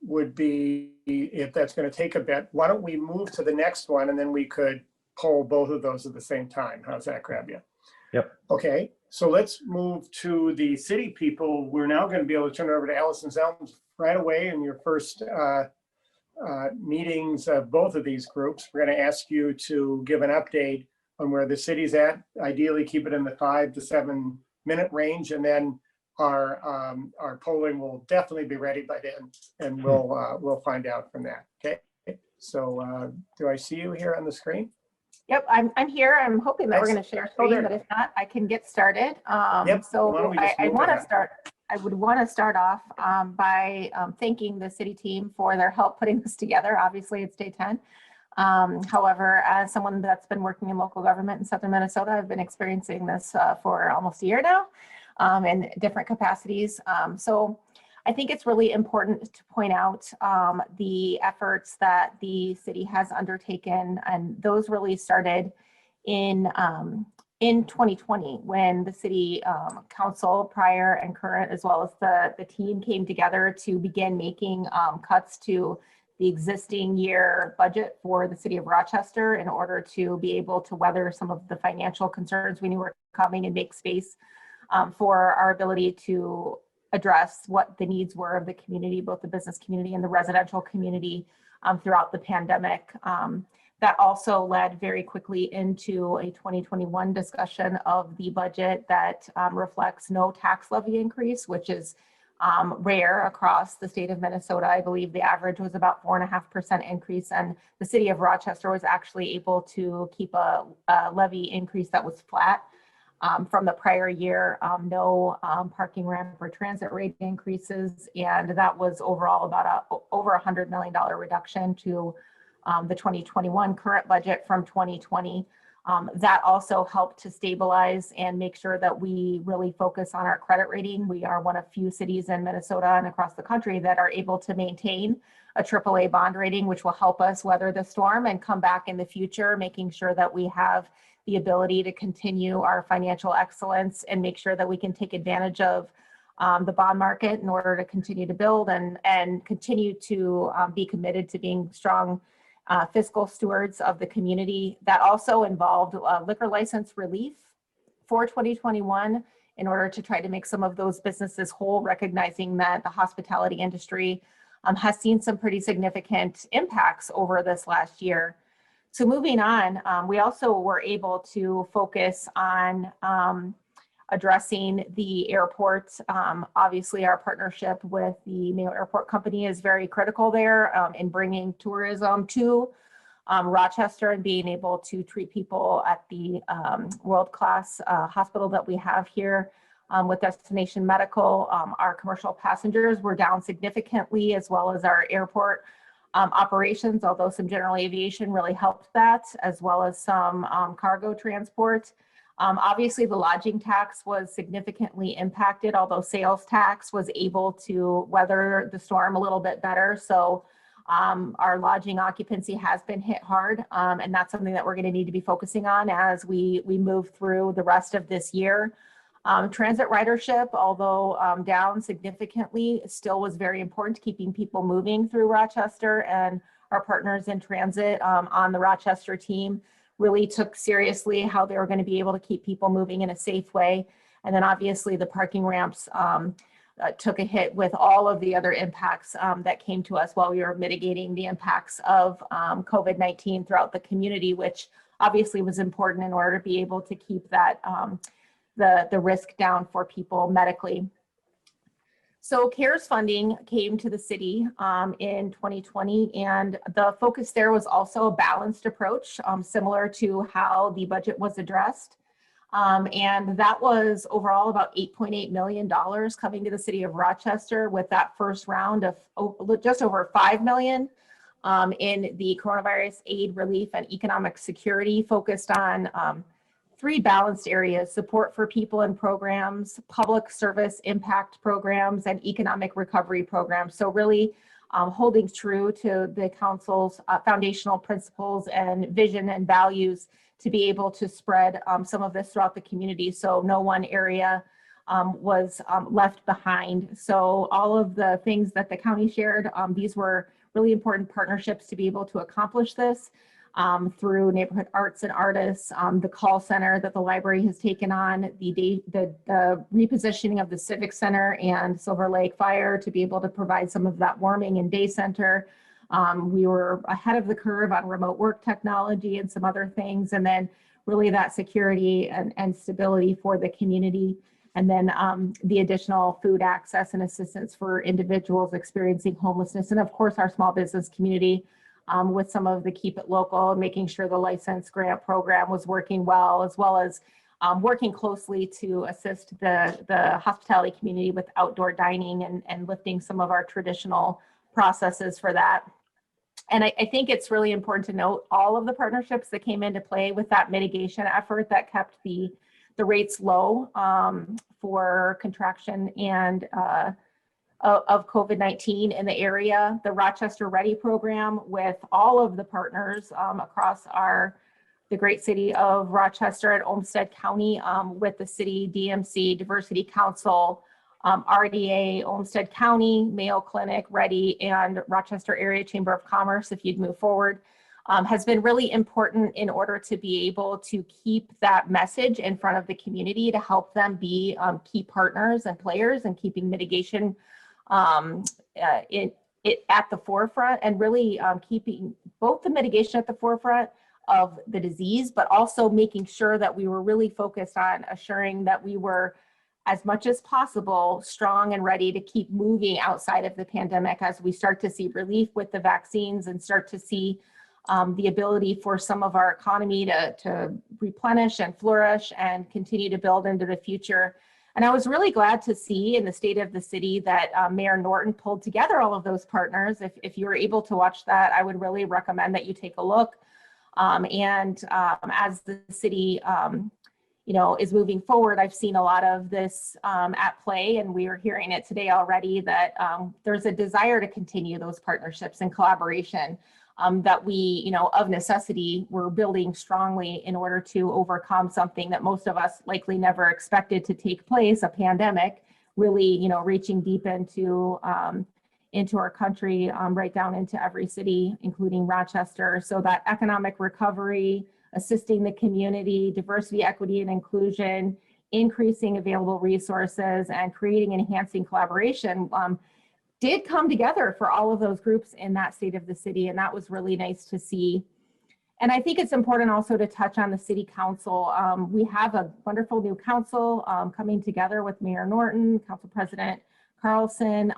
would be, if that's going to take a bit, why don't we move to the next one and then we could poll both of those at the same time. How's that grab you? Yep. Okay. So let's move to the city people. We're now going to be able to turn it over to Allison Zelms right away in your first meetings of both of these groups. We're going to ask you to give an update on where the city's at. Ideally, keep it in the 5 to 7 minute range, and then our polling will definitely be ready by then, and we'll find out from that. Okay. So do I see you here on the screen? Yep, I'm here. I'm hoping that we're going to share Oh, screen, but if not, I can get started. Yep. So Why don't we just I move want to ahead? start. I would want to start off by thanking the city team for their help putting this together. Obviously, it's day 10. However, as someone that's been working in local government in Southern Minnesota, I've been experiencing this for almost a year now in different capacities. So I think it's really important to point out the efforts that the city has undertaken, and those really started in 2020 when the city council, prior and current, as well as the team came together to begin making cuts to the existing year budget for the city of Rochester in order to be able to weather some of the financial concerns we knew were coming and make space for our ability to address what the needs were of the community, both the business community and the residential community throughout the pandemic. That also led very quickly into a 2021 discussion of the budget that reflects no tax levy increase, which is rare across the state of Minnesota. I believe the average was about 4.5% increase, and the city of Rochester was actually able to keep a levy increase that was flat from the prior year. No parking ramp or transit rate increases, and that was overall about over $100 million reduction to the 2021 current budget from 2020. That also helped to stabilize and make sure that we really focus on our credit rating. We are one of few cities in Minnesota and across the country that are able to maintain a AAA bond rating, which will help us weather the storm and come back in the future, making sure that we have the ability to continue our financial excellence and make sure that we can take advantage of the bond market in order to continue to build and continue to be committed to being strong fiscal stewards of the community. That also involved liquor license relief for 2021 in order to try to make some of those businesses whole, recognizing that the hospitality industry has seen some pretty significant impacts over this last year. So moving on, we also were able to focus on addressing the airport. Obviously, our partnership with the Mayo Airport Company is very critical there in bringing tourism to Rochester and being able to treat people at the world-class hospital that we have here with Destination Medical. Our commercial passengers were down significantly, as well as our airport operations, although some general aviation really helped that, as well as some cargo transport. Obviously, the lodging tax was significantly impacted, although sales tax was able to weather the storm a little bit better. So our lodging occupancy has been hit hard, and that's something that we're going to need to be focusing on as we move through the rest of this year. Transit ridership, although down significantly, still was very important to keeping people moving through Rochester, and our partners in transit on the Rochester team really took seriously how they were going to be able to keep people moving in a safe way. And then obviously the parking ramps took a hit with all of the other impacts that came to us while we were mitigating the impacts of COVID-19 throughout the community, which obviously was important in order to be able to keep that the risk down for people medically. So CARES funding came to the city in 2020, and the focus there was also a balanced approach, similar to how the budget was addressed. And that was overall about $8.8 million coming to the city of Rochester, with that first round of just over $5 million in the coronavirus aid, relief, and economic security, focused on three balanced areas: support for people and programs, public service impact programs, and economic recovery programs. So really holding true to the council's foundational principles and vision and values to be able to spread some of this throughout the community, so no one area was left behind. So all of the things that the county shared, these were really important partnerships to be able to accomplish this. Through neighborhood arts and artists, the call center that the library has taken on, the repositioning of the Civic Center and Silver Lake Fire to be able to provide some of that warming and day center. We were ahead of the curve on remote work technology and some other things, and then really that security and stability for the community. And then the additional food access and assistance for individuals experiencing homelessness. And of course, our small business community with some of the Keep It Local, making sure the license grant program was working well as working closely to assist the hospitality community with outdoor dining and lifting some of our traditional processes for that. And I think it's really important to note all of the partnerships that came into play with that mitigation effort that kept the rates low for contraction and of COVID-19 in the area. The Rochester Ready program with all of the partners across the great city of Rochester and Olmsted County with the city, DMC, Diversity Council, RDA, Olmsted County, Mayo Clinic, Ready, and Rochester Area Chamber of Commerce, if you'd move forward, has been really important in order to be able to keep that message in front of the community to help them be key partners and players and keeping mitigation at the forefront and really keeping both the mitigation at the forefront of the disease, but also making sure that we were really focused on assuring that we were as much as possible strong and ready to keep moving outside of the pandemic as we start to see relief with the vaccines and start to see the ability for some of our economy to replenish and flourish and continue to build into the future. And I was really glad to see in the state of the city that Mayor Norton pulled together all of those partners. If you were able to watch that, I would really recommend that you take a look. As the city is moving forward, I've seen a lot of this at play, and we are hearing it today already that there's a desire to continue those partnerships and collaboration that we, of necessity, we're building strongly in order to overcome something that most of us likely never expected to take place, a pandemic, really, reaching deep into our country, right down into every city, including Rochester. So that economic recovery, assisting the community, diversity, equity, and inclusion, increasing available resources, and creating and enhancing collaboration did come together for all of those groups in that state of the city. And that was really nice to see. And I think it's important also to touch on the city council. We have a wonderful new council coming together with Mayor Norton, Council President Carlson,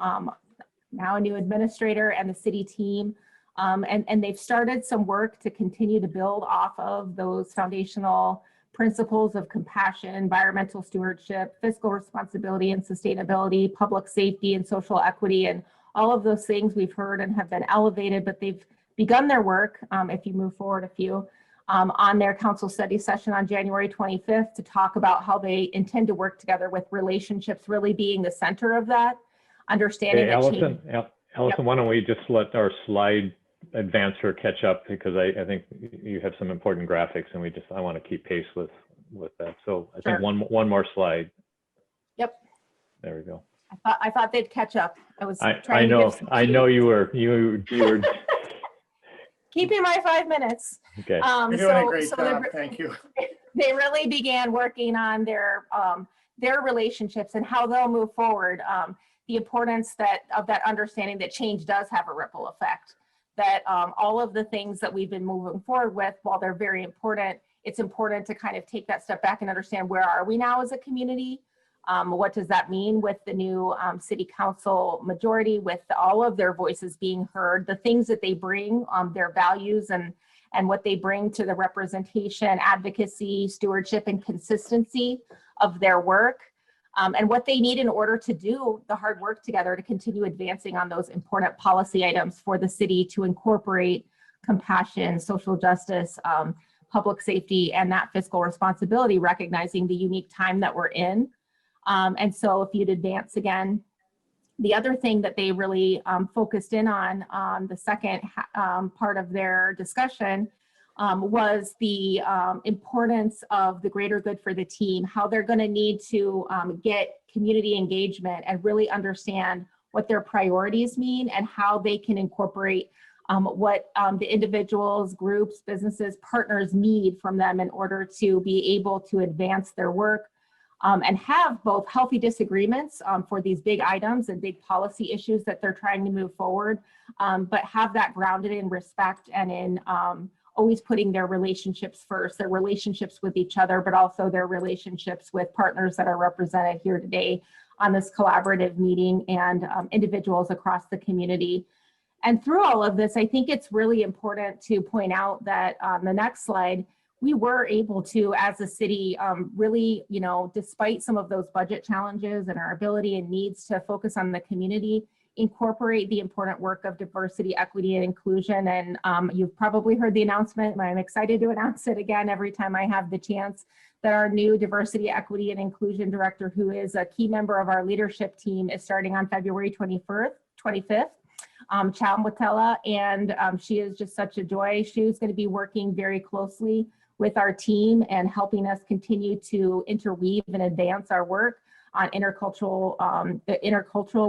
now a new administrator, and the city team. And they've started some work to continue to build off of those foundational principles of compassion, environmental stewardship, fiscal responsibility and sustainability, public safety and social equity, and all of those things we've heard and have been elevated, but they've begun their work, if you move forward a few, on their council study session on January 25th to talk about how they intend to work together with relationships really being the center of that, understanding that change. Allison, why don't we just let our slide advancer catch up, because I think you have some important graphics and I want to keep pace with that. So I think one more slide. Yep. There we go. I thought they'd catch up. I know you were keeping my 5 minutes. Okay. You're doing a great job. Thank you. They really began working on their relationships and how they'll move forward. The importance of that understanding that change does have a ripple effect. That all of the things that we've been moving forward with, while they're very important, it's important to kind of take that step back and understand where are we now as a community? What does that mean with the new city council majority, with all of their voices being heard, the things that they bring, their values and what they bring to the representation, advocacy, stewardship, and consistency of their work. And what they need in order to do the hard work together to continue advancing on those important policy items for the city to incorporate compassion, social justice, public safety, and that fiscal responsibility, recognizing the unique time that we're in. And so if you'd advance again, the other thing that they really focused in on the second part of their discussion was the importance of the greater good for the team, how they're going to need to get community engagement and really understand what their priorities mean and how they can incorporate what the individuals, groups, businesses, partners need from them in order to be able to advance their work and have both healthy disagreements for these big items and big policy issues that they're trying to move forward, but have that grounded in respect and in always putting their relationships first, their relationships with each other, but also their relationships with partners that are represented here today on this collaborative meeting and individuals across the community. And through all of this, I think it's really important to point out that on the next slide, we were able to, as a city, really, despite some of those budget challenges and our ability and needs to focus on the community, incorporate the important work of diversity, equity, and inclusion. And you've probably heard the announcement, but I'm excited to announce it again every time I have the chance, that our new diversity, equity, and inclusion director, who is a key member of our leadership team, is starting on February 25th. Chow Motella, and she is just such a joy. She's going to be working very closely with our team and helping us continue to interweave and advance our work on intercultural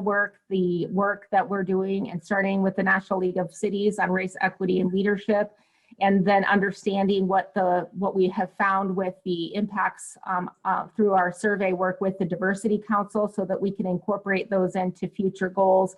work, the work that we're doing, and starting with the National League of Cities on race, equity, and leadership, and then understanding what we have found with the impacts through our survey work with the Diversity Council, so that we can incorporate those into future goals,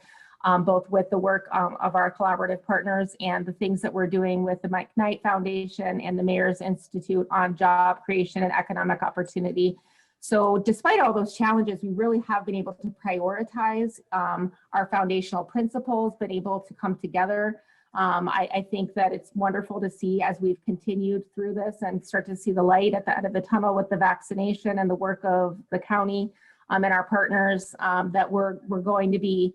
both with the work of our collaborative partners and the things that we're doing with the Mike Knight Foundation and the Mayor's Institute on job creation and economic opportunity. So despite all those challenges, we really have been able to prioritize our foundational principles, been able to come together. I think that it's wonderful to see, as we've continued through this and start to see the light at the end of the tunnel with the vaccination and the work of the county and our partners, that we're going to be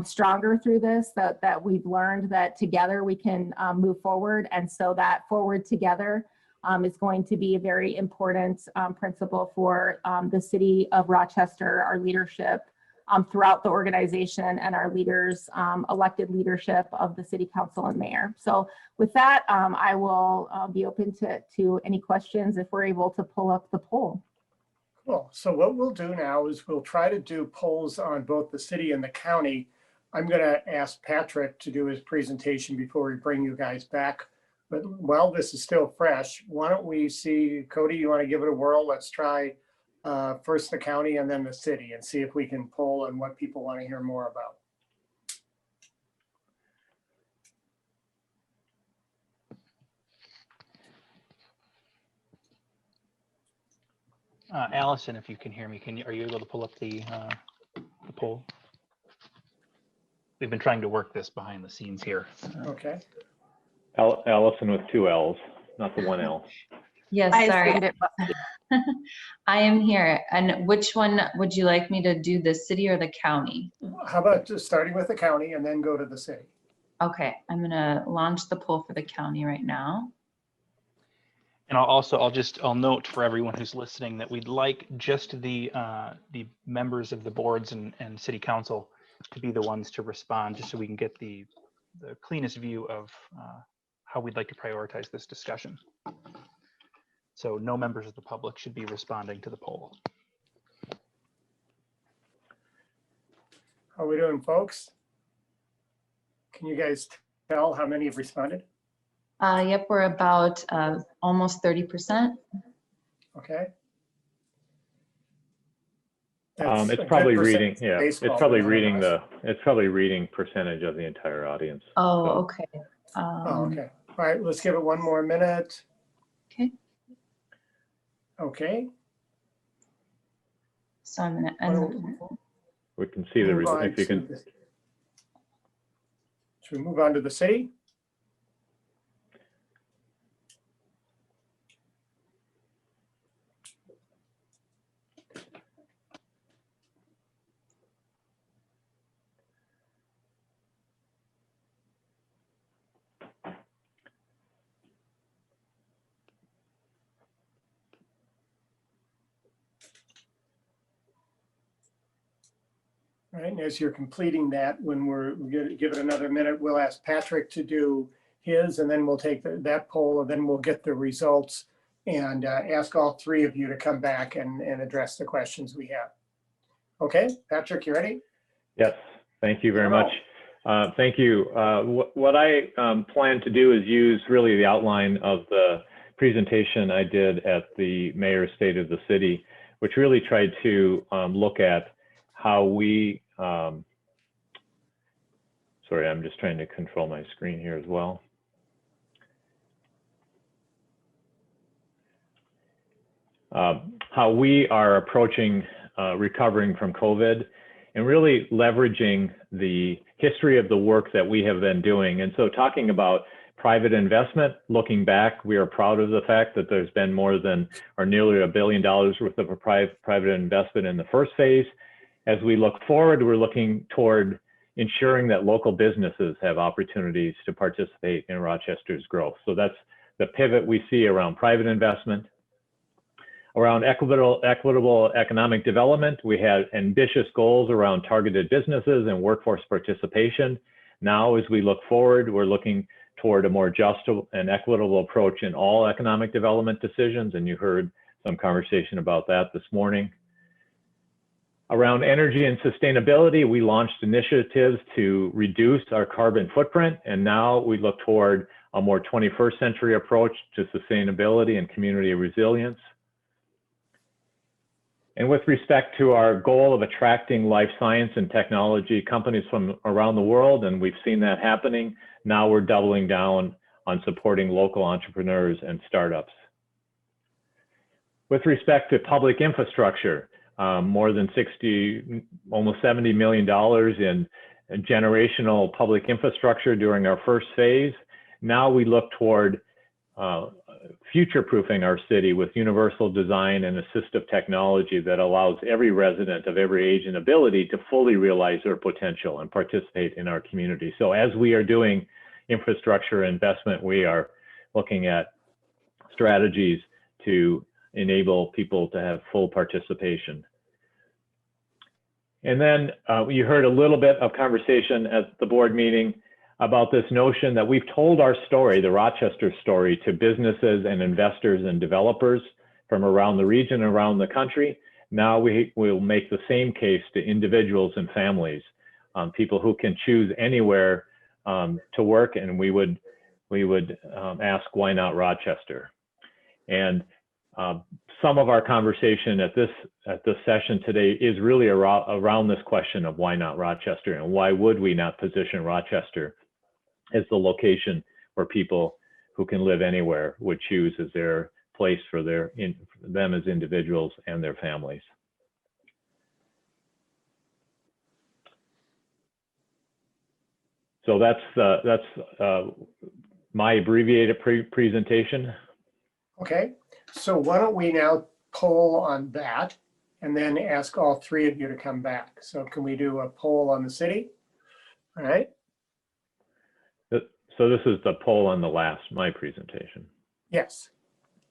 stronger through this, that we've learned that together we can move forward. And so that forward together is going to be a very important principle for the city of Rochester, our leadership throughout the organization, and our leaders, elected leadership of the city council and mayor. So with that, I will be open to any questions if we're able to pull up the poll. Cool. So what we'll do now is we'll try to do polls on both the city and the county. I'm going to ask Patrick to do his presentation before we bring you guys back. But while this is still fresh, why don't we see, Cody, you want to give it a whirl? Let's try first the county and then the city and see if we can poll and what people want to hear more about. Allison, if you can hear me, are you able to pull up the poll? We've been trying to work this behind the scenes here. Okay. Allison with 2 L's, not the 1 L. Yes, sorry. I am here. And which one would you like me to do, the city or the county? How about just starting with the county and then go to the city? Okay, I'm going to launch the poll for the county right now. And I'll note for everyone who's listening that we'd like just the members of the boards and city council to be the ones to respond, just so we can get the cleanest view of how we'd like to prioritize this discussion. So no members of the public should be responding to the poll. How are we doing, folks? Can you guys tell how many have responded? Yep, we're about almost 30%. Okay. It's probably reading, yeah, it's probably reading percentage of the entire audience. Oh, so. okay. Okay. All right, let's give it one more minute. Okay. Okay. So I'm going to end. We can see the result if you can. Should we move on to the city? All right, and as you're completing that, when we're going to give it another minute, we'll ask Patrick to do his, and then we'll take that poll, and then we'll get the results and ask all three of you to come back and address the questions we have. Okay, Patrick, you ready? Yes, thank you very much. Thank you. What I plan to do is use really the outline of the presentation I did at the Mayor's State of the City, which really tried to look at how we, sorry, I'm just trying to control my screen here as well. How we are approaching recovering from COVID and really leveraging the history of the work that we have been doing. And so talking about private investment, looking back, we are proud of the fact that there's been more than or nearly $1 billion worth of a private investment in the first phase. As we look forward, we're looking toward ensuring that local businesses have opportunities to participate in Rochester's growth. So that's the pivot we see around private investment. Around equitable economic development, we had ambitious goals around targeted businesses and workforce participation. Now, as we look forward, we're looking toward a more just and equitable approach in all economic development decisions, and you heard some conversation about that this morning. Around energy and sustainability, we launched initiatives to reduce our carbon footprint, and now we look toward a more 21st century approach to sustainability and community resilience. And with respect to our goal of attracting life science and technology companies from around the world, and we've seen that happening, now we're doubling down on supporting local entrepreneurs and startups. With respect to public infrastructure, more than almost $70 million in generational public infrastructure during our first phase. Now we look toward future-proofing our city with universal design and assistive technology that allows every resident of every age and ability to fully realize their potential and participate in our community. So as we are doing infrastructure investment, we are looking at strategies to enable people to have full participation. And then you heard a little bit of conversation at the board meeting about this notion that we've told our story, the Rochester story, to businesses and investors and developers from around the region, around the country. Now we will make the same case to individuals and families, people who can choose anywhere to work, and we would ask, why not Rochester? And some of our conversation at this session today is really around this question of why not Rochester, and why would we not position Rochester as the location where people who can live anywhere would choose as their place for them as individuals and their families. So that's my abbreviated presentation. Okay, so why don't we now poll on that and then ask all three of you to come back. So can we do a poll on the city? All right. So this is the poll on my presentation. Yes.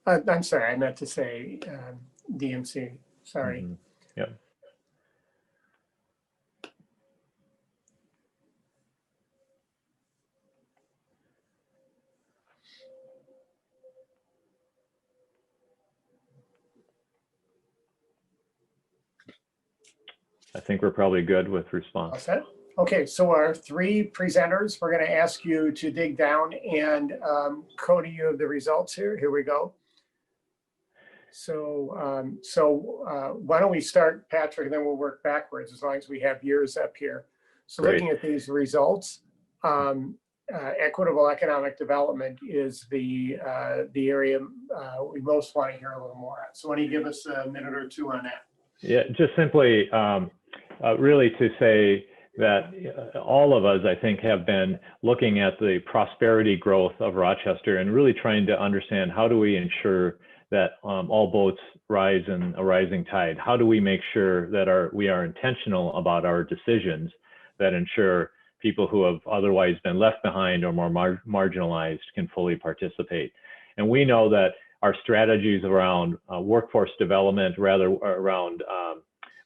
I'm sorry, I meant to say DMC, sorry. Mm-hmm. Yep. I think we're probably good with response. All set? Okay, so our three presenters, we're going to ask you to dig down and code you the results here. Here we go. So, why don't we start, Patrick, and then we'll work backwards as long as we have yours up here. So Great. Looking at these results, equitable economic development is the area we most want to hear a little more on. So why don't you give us a minute or two on that? Yeah, just simply really to say that all of us, I think, have been looking at the prosperity growth of Rochester and really trying to understand, how do we ensure that all boats rise in a rising tide? How do we make sure that we are intentional about our decisions that ensure people who have otherwise been left behind or more marginalized can fully participate? And we know that our strategies around workforce development, rather around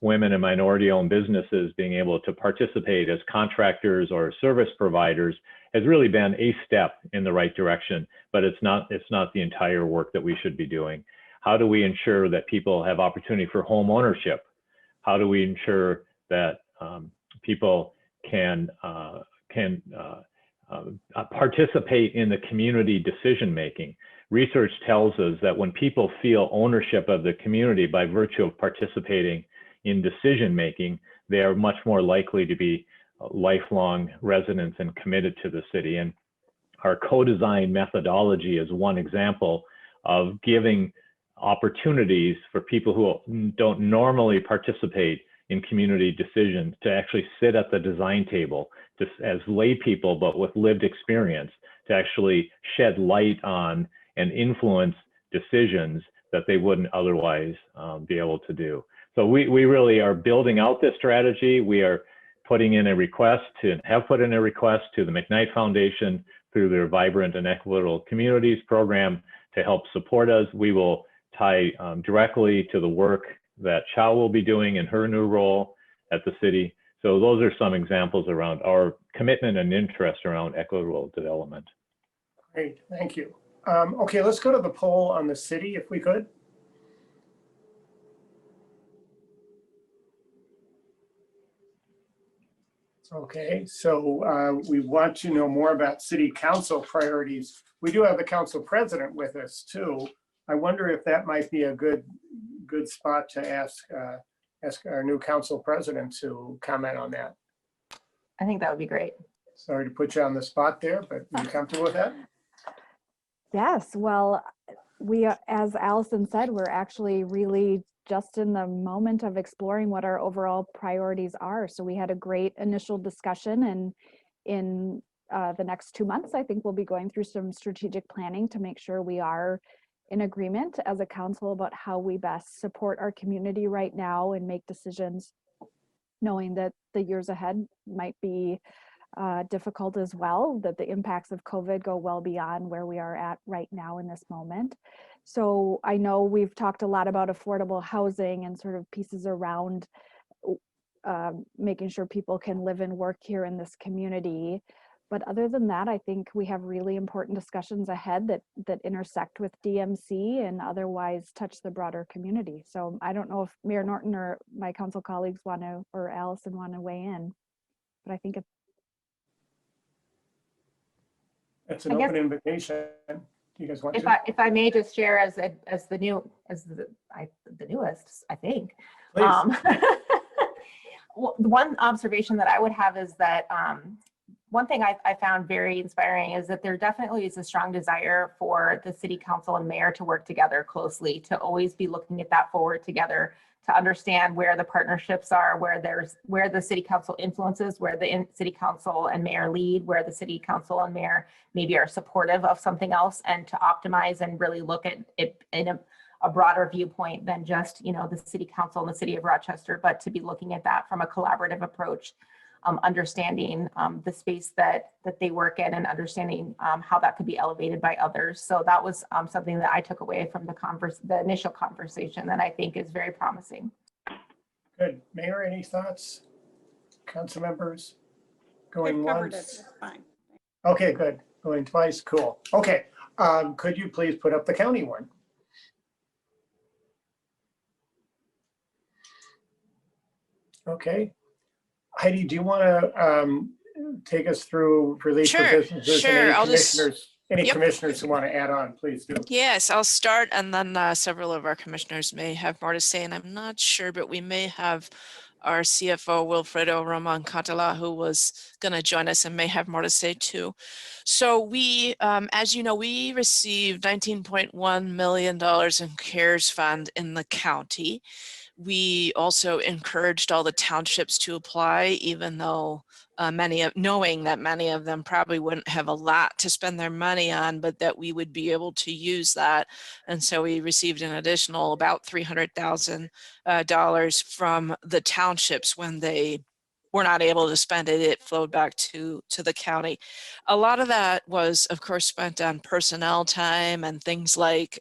women and minority-owned businesses being able to participate as contractors or service providers, has really been a step in the right direction, but it's not the entire work that we should be doing. How do we ensure that people have opportunity for home ownership? How do we ensure that people can participate in the community decision-making? Research tells us that when people feel ownership of the community by virtue of participating in decision-making, they are much more likely to be lifelong residents and committed to the city. And our co-design methodology is one example of giving opportunities for people who don't normally participate in community decisions, to actually sit at the design table just as lay people, but with lived experience, to actually shed light on and influence decisions that they wouldn't otherwise be able to do. So we really are building out this strategy. We are putting in a request to the McKnight Foundation through their Vibrant and Equitable Communities program to help support us. We will tie directly to the work that Chow will be doing in her new role at the city. So those are some examples around our commitment and interest around equitable development. Great, thank you. Okay, let's go to the poll on the city if we could. Okay, so we want to know more about city council priorities. We do have the council president with us too. I wonder if that might be a good spot to ask our new council president to comment on that. I think that would be great. Sorry to put you on the spot there, but are you comfortable with that? Yes, well, we, as Allison said, we're actually really just in the moment of exploring what our overall priorities are. So we had a great initial discussion, and in the next 2 months, I think we'll be going through some strategic planning to make sure we are in agreement as a council about how we best support our community right now and make decisions, knowing that the years ahead might be difficult as well, that the impacts of COVID go well beyond where we are at right now in this moment. So I know we've talked a lot about affordable housing and sort of pieces around making sure people can live and work here in this community. But other than that, I think we have really important discussions ahead that intersect with DMC and otherwise touch the broader community. So I don't know if Mayor Norton or my council colleagues want to, or Allison want to weigh in, but I think it's an open invitation. Do you guys want If I may just share as the newest, I think. Well, one observation that I would have is that one thing I found very inspiring is that there definitely is a strong desire for the city council and mayor to work together closely, to always be looking at that forward together, to understand where the partnerships are, where the city council influences, where the city council and mayor lead, where the city council and mayor maybe are supportive of something else, and to optimize and really look at it in a broader viewpoint than just, the city council and the city of Rochester, but to be looking at that from a collaborative approach, understanding the space that they work in, and understanding how that could be elevated by others. So that was something that I took away from the initial conversation that I think is very promising. Good. Mayor, any thoughts? Council members? Going once? Fine. Okay, good. Going twice, cool. Okay, could you please put up the county one? Okay. Heidi, do you want to take us through release for businesses? Sure. Any commissioners who want to add on, please do. Yes, I'll start, and then several of our commissioners may have more to say, and I'm not sure, but we may have our CFO, Wilfredo Roman Catala, who was going to join us and may have more to say too. So we, as you know, we received $19.1 million in CARES Fund in the county. We also encouraged all the townships to apply, even though knowing that many of them probably wouldn't have a lot to spend their money on, but that we would be able to use that. And so we received an additional about $300,000 from the townships when they were not able to spend it. It flowed back to the county. A lot of that was, of course, spent on personnel time and things like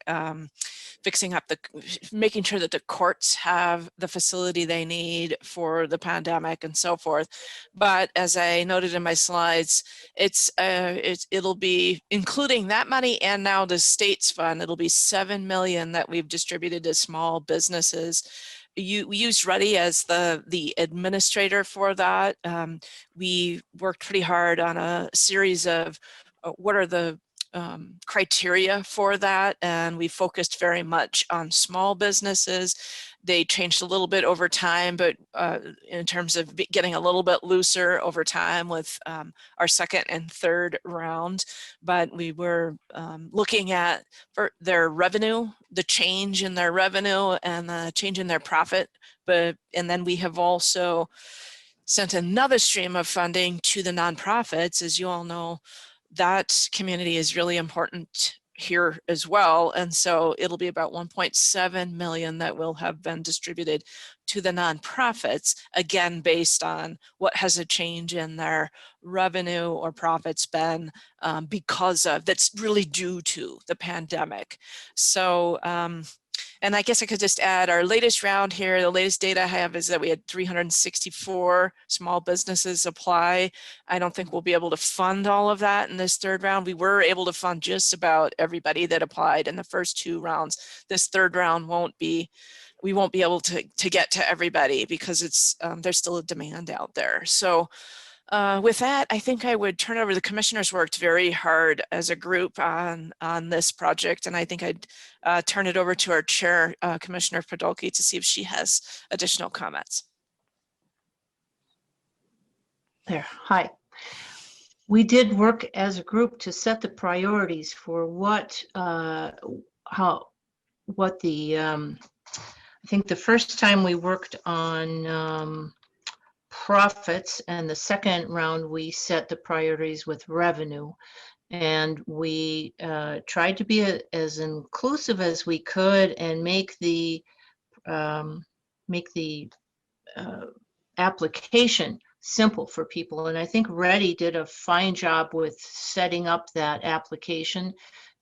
making sure that the courts have the facility they need for the pandemic and so forth. But as I noted in my slides, it'll be, including that money and now the state's fund, it'll be $7 million that we've distributed to small businesses. We used Ruddy as the administrator for that. We worked pretty hard on a series of what are the criteria for that, and we focused very much on small businesses, They changed a little bit over time, but in terms of getting a little bit looser over time with our second and third round. But we were looking at their revenue, the change in their revenue and the change in their profit. And then we have also sent another stream of funding to the nonprofits. As you all know, that community is really important here as well. And so it'll be about 1.7 million that will have been distributed to the nonprofits, again, based on what has a change in their revenue or profits been because of, that's really due to the pandemic. So, and I guess I could just add our latest round here, the latest data I have is that we had 364 small businesses apply. I don't think we'll be able to fund all of that in this third round. We were able to fund just about everybody that applied in the first 2 rounds. This third round we won't be able to get to everybody because it's there's still a demand out there. So with that, I think I would turn over. The commissioners worked very hard as a group on this project, and I think I'd turn it over to our chair, Commissioner Podolsky, to see if she has additional comments. There, hi. We did work as a group to set the priorities for I think the first time we worked on profits, and the second round we set the priorities with revenue, and we tried to be as inclusive as we could and make the application simple for people. And I think Reddy did a fine job with setting up that application.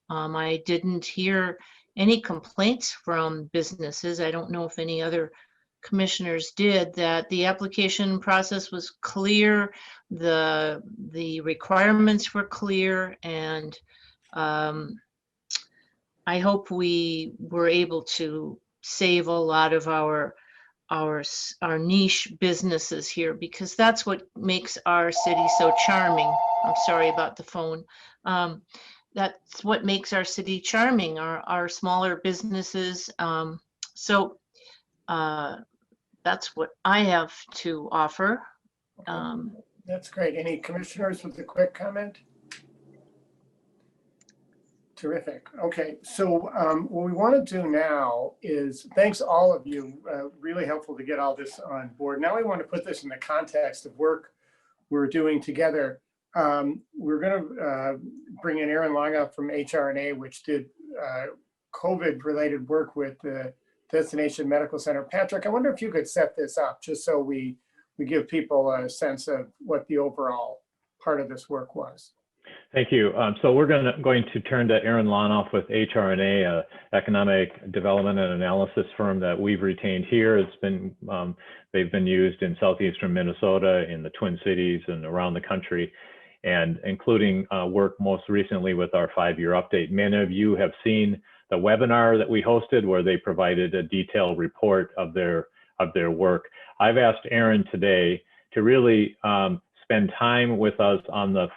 I didn't hear any complaints from businesses. I don't know if any other commissioners did. That the application process was clear, the requirements were clear, and I hope we were able to save a lot of our niche businesses here, because that's what makes our city so charming. I'm sorry about the phone. That's what makes our city charming, our smaller businesses. So that's what I have to offer. That's great. Any commissioners with a quick comment? Terrific. Okay, so what we want to do now is, thanks all of you, really helpful to get all this on board. Now we want to put this in the context of work we're doing together. We're going to bring in Aaron Longa from HRNA, which did COVID-related work with the Destination Medical Center. Patrick, I wonder if you could set this up just so we give people a sense of what the overall part of this work was. Thank you. So we're going to turn to Aaron Lonoff with HRNA, a economic development and analysis firm that we've retained here. It's been they've been used in southeastern Minnesota, in the Twin Cities, and around the country, and including work most recently with our 5-year update. Many of you have seen the webinar that we hosted, where they provided a detailed report of their work. I've asked Aaron today to really spend time with us on the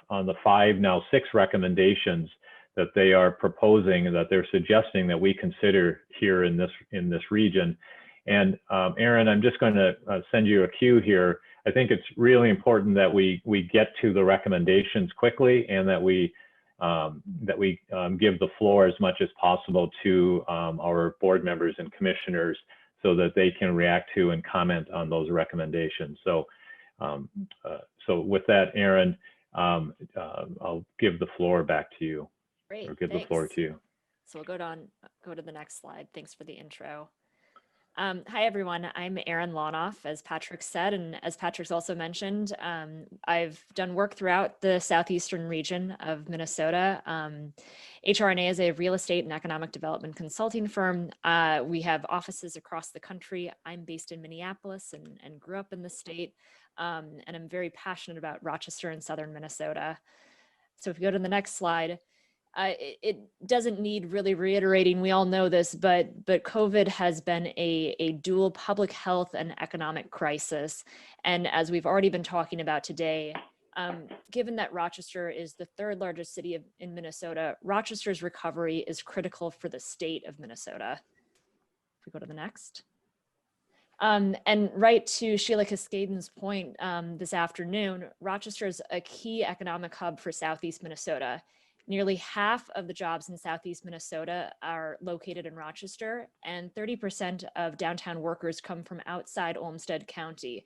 5, now 6 recommendations that they are proposing and that they're suggesting that we consider here in this region. And Aaron, I'm just going to send you a cue here. I think it's really important that we get to the recommendations quickly, and that we give the floor as much as possible to our board members and commissioners, so that they can react to and comment on those recommendations. So, so with that, Aaron, I'll give the floor back to you. Great, or give thanks. the floor to you. So we'll go to the next slide. Thanks for the intro. Hi, everyone. I'm Aaron Lonoff, as Patrick said, and as Patrick's also mentioned, I've done work throughout the southeastern region of Minnesota. HRNA is a real estate and economic development consulting firm. We have offices across the country. I'm based in Minneapolis and grew up in the state, and I'm very passionate about Rochester and southern Minnesota. So if you go to the next slide, it doesn't need really reiterating. We all know this, but COVID has been a dual public health and economic crisis. And as we've already been talking about today, given that Rochester is the 3rd largest city in Minnesota, Rochester's recovery is critical for the state of Minnesota. If we go to the next. And right to Sheila Cascaden's point this afternoon, Rochester is a key economic hub for Southeast Minnesota. Nearly half of the jobs in Southeast Minnesota are located in Rochester, and 30% of downtown workers come from outside Olmsted County.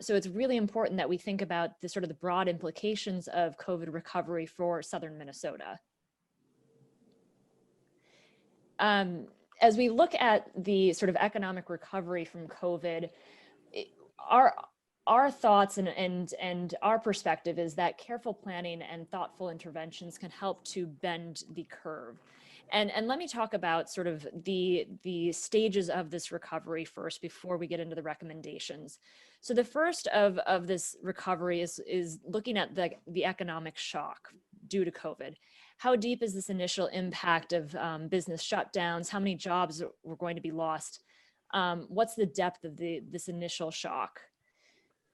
So it's really important that we think about the sort of the broad implications of COVID recovery for Southern Minnesota. As we look at the sort of economic recovery from COVID, our thoughts and our perspective is that careful planning and thoughtful interventions can help to bend the curve. And let me talk about sort of the stages of this recovery first before we get into the recommendations. So the first of this recovery is looking at the economic shock due to COVID. How deep is this initial impact of business shutdowns? How many jobs were going to be lost? What's the depth of this initial shock?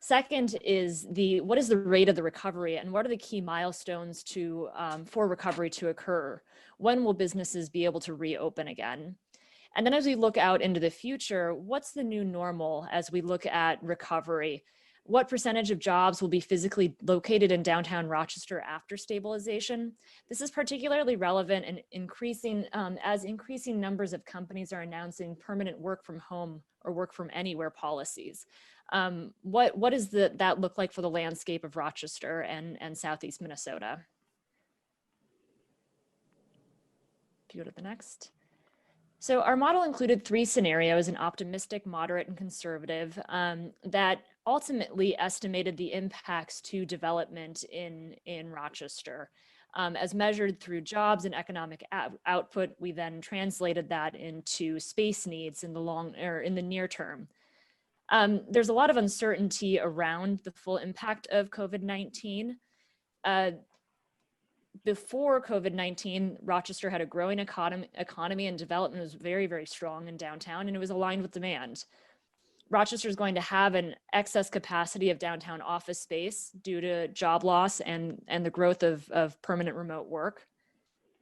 Second is what is the rate of the recovery, and what are the key milestones for recovery to occur? When will businesses be able to reopen again? And then as we look out into the future, what's the new normal as we look at recovery? What percentage of jobs will be physically located in downtown Rochester after stabilization? This is particularly relevant and as increasing numbers of companies are announcing permanent work from home or work from anywhere policies. What does that look like for the landscape of Rochester and Southeast Minnesota? If you go to the next. So our model included 3 scenarios, an optimistic, moderate, and conservative, that ultimately estimated the impacts to development in Rochester. As measured through jobs and economic output, we then translated that into space needs in the near term. There's a lot of uncertainty around the full impact of COVID-19. Before COVID-19, Rochester had a growing economy and development was very, very strong in downtown, and it was aligned with demand. Rochester is going to have an excess capacity of downtown office space due to job loss and the growth of permanent remote work.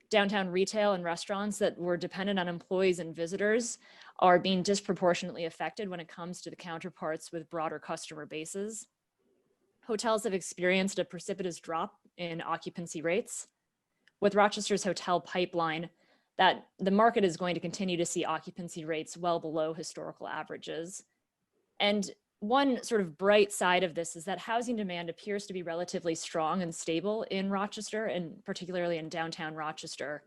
Downtown retail and restaurants that were dependent on employees and visitors are being disproportionately affected when it comes to the counterparts with broader customer bases. Hotels have experienced a precipitous drop in occupancy rates. With Rochester's hotel pipeline, that the market is going to continue to see occupancy rates well below historical averages. And one sort of bright side of this is that housing demand appears to be relatively strong and stable in Rochester, and particularly in downtown Rochester.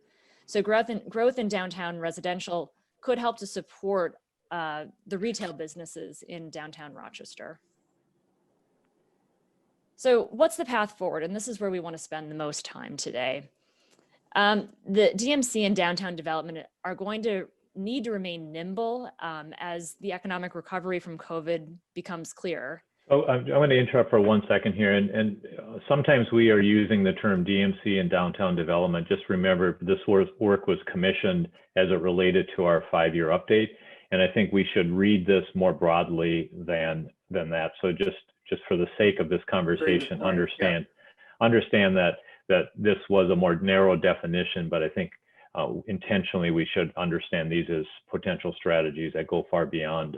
So growth in downtown residential could help to support the retail businesses in downtown Rochester. So what's the path forward? And this is where we want to spend the most time today. The DMC and downtown development are going to need to remain nimble as the economic recovery from COVID becomes clearer. Oh, I'm going to interrupt for 1 second here. And sometimes we are using the term DMC and downtown development. Just remember, this work was commissioned as it related to our 5-year update. And I think we should read this more broadly than that. So just for the sake of this conversation, understand that this was a more narrow definition, but I think intentionally we should understand these as potential strategies that go far beyond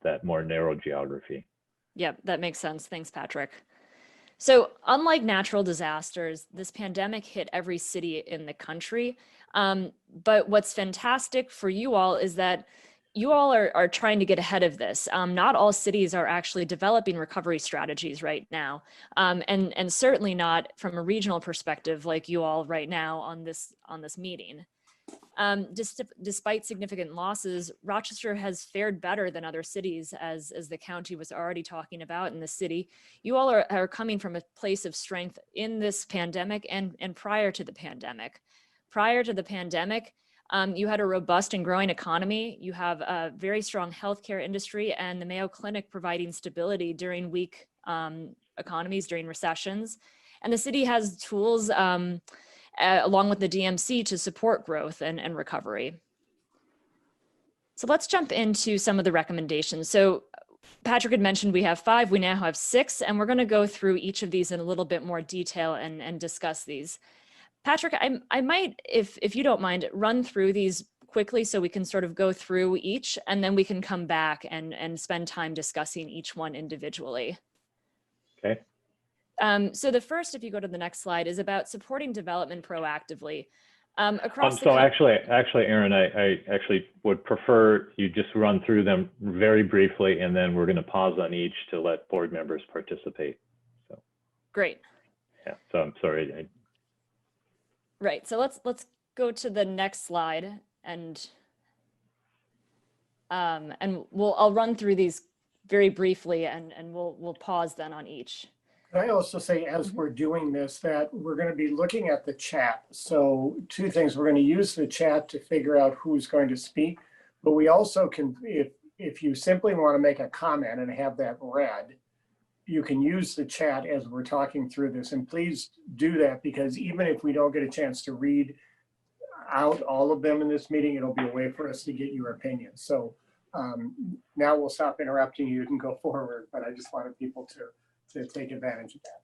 that more narrow geography. Yep, that makes sense. Thanks, Patrick. So unlike natural disasters, this pandemic hit every city in the country. But what's fantastic for you all is that you all are trying to get ahead of this. Not all cities are actually developing recovery strategies right now. And certainly not from a regional perspective like you all right now on this meeting. Despite significant losses, Rochester has fared better than other cities, as the county was already talking about in the city. You all are coming from a place of strength in this pandemic and prior to the pandemic. Prior to the pandemic, you had a robust and growing economy. You have a very strong healthcare industry and the Mayo Clinic providing stability during weak economies, during recessions. And the city has tools along with the DMC to support growth and recovery. So let's jump into some of the recommendations. So Patrick had mentioned we have 5, we now have 6, and we're going to go through each of these in a little bit more detail and discuss these. Patrick, I might, if you don't mind, run through these quickly so we can sort of go through each, and then we can come back and spend time discussing each one individually. Okay. So the first, if you go to the next slide, is about supporting development proactively. So actually, Aaron, I actually would prefer you just run through them very briefly, and then we're going to pause on each to let board members participate. So. Great. Yeah. So I'm sorry. Right. So let's go to the next slide, and I'll run through these very briefly, and we'll pause then on each. I also say, as we're doing this, that we're going to be looking at the chat. So two things: we're going to use the chat to figure out who's going to speak, but we also can, if you simply want to make a comment and have that read, you can use the chat as we're talking through this. And please do that, because even if we don't get a chance to read out all of them in this meeting, it'll be a way for us to get your opinion. So now we'll stop interrupting you and go forward, but I just wanted people to take advantage of that.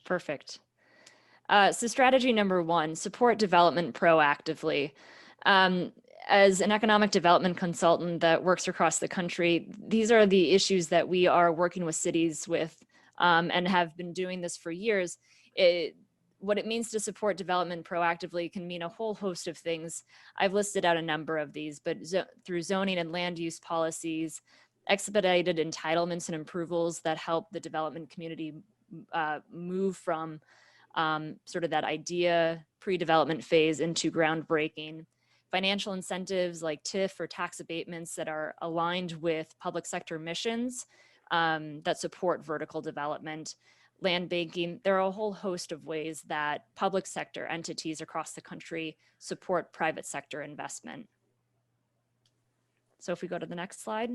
Perfect. So strategy number one, support development proactively. As an economic development consultant that works across the country, these are the issues that we are working with cities with, and have been doing this for years. What it means to support development proactively can mean a whole host of things. I've listed out a number of these, but through zoning and land use policies, expedited entitlements and approvals that help the development community move from sort of that idea pre-development phase into groundbreaking. Financial incentives like TIF or tax abatements that are aligned with public sector missions that support vertical development. Land banking, there are a whole host of ways that public sector entities across the country support private sector investment. So if we go to the next slide.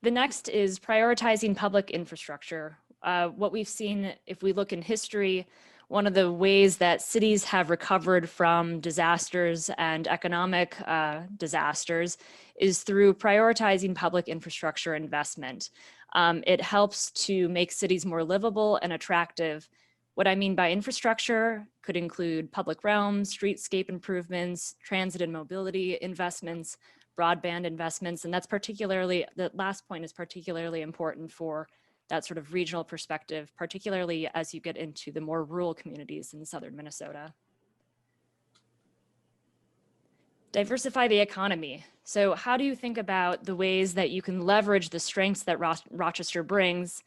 The next is prioritizing public infrastructure. What we've seen, if we look in history, one of the ways that cities have recovered from disasters and economic disasters is through prioritizing public infrastructure investment. It helps to make cities more livable and attractive. What I mean by infrastructure could include public realms, streetscape improvements, transit and mobility investments, broadband investments, and that's particularly, the last point is particularly important for that sort of regional perspective, particularly as you get into the more rural communities in southern Minnesota. Diversify the economy. So how do you think about the ways that you can leverage the strengths that Rochester brings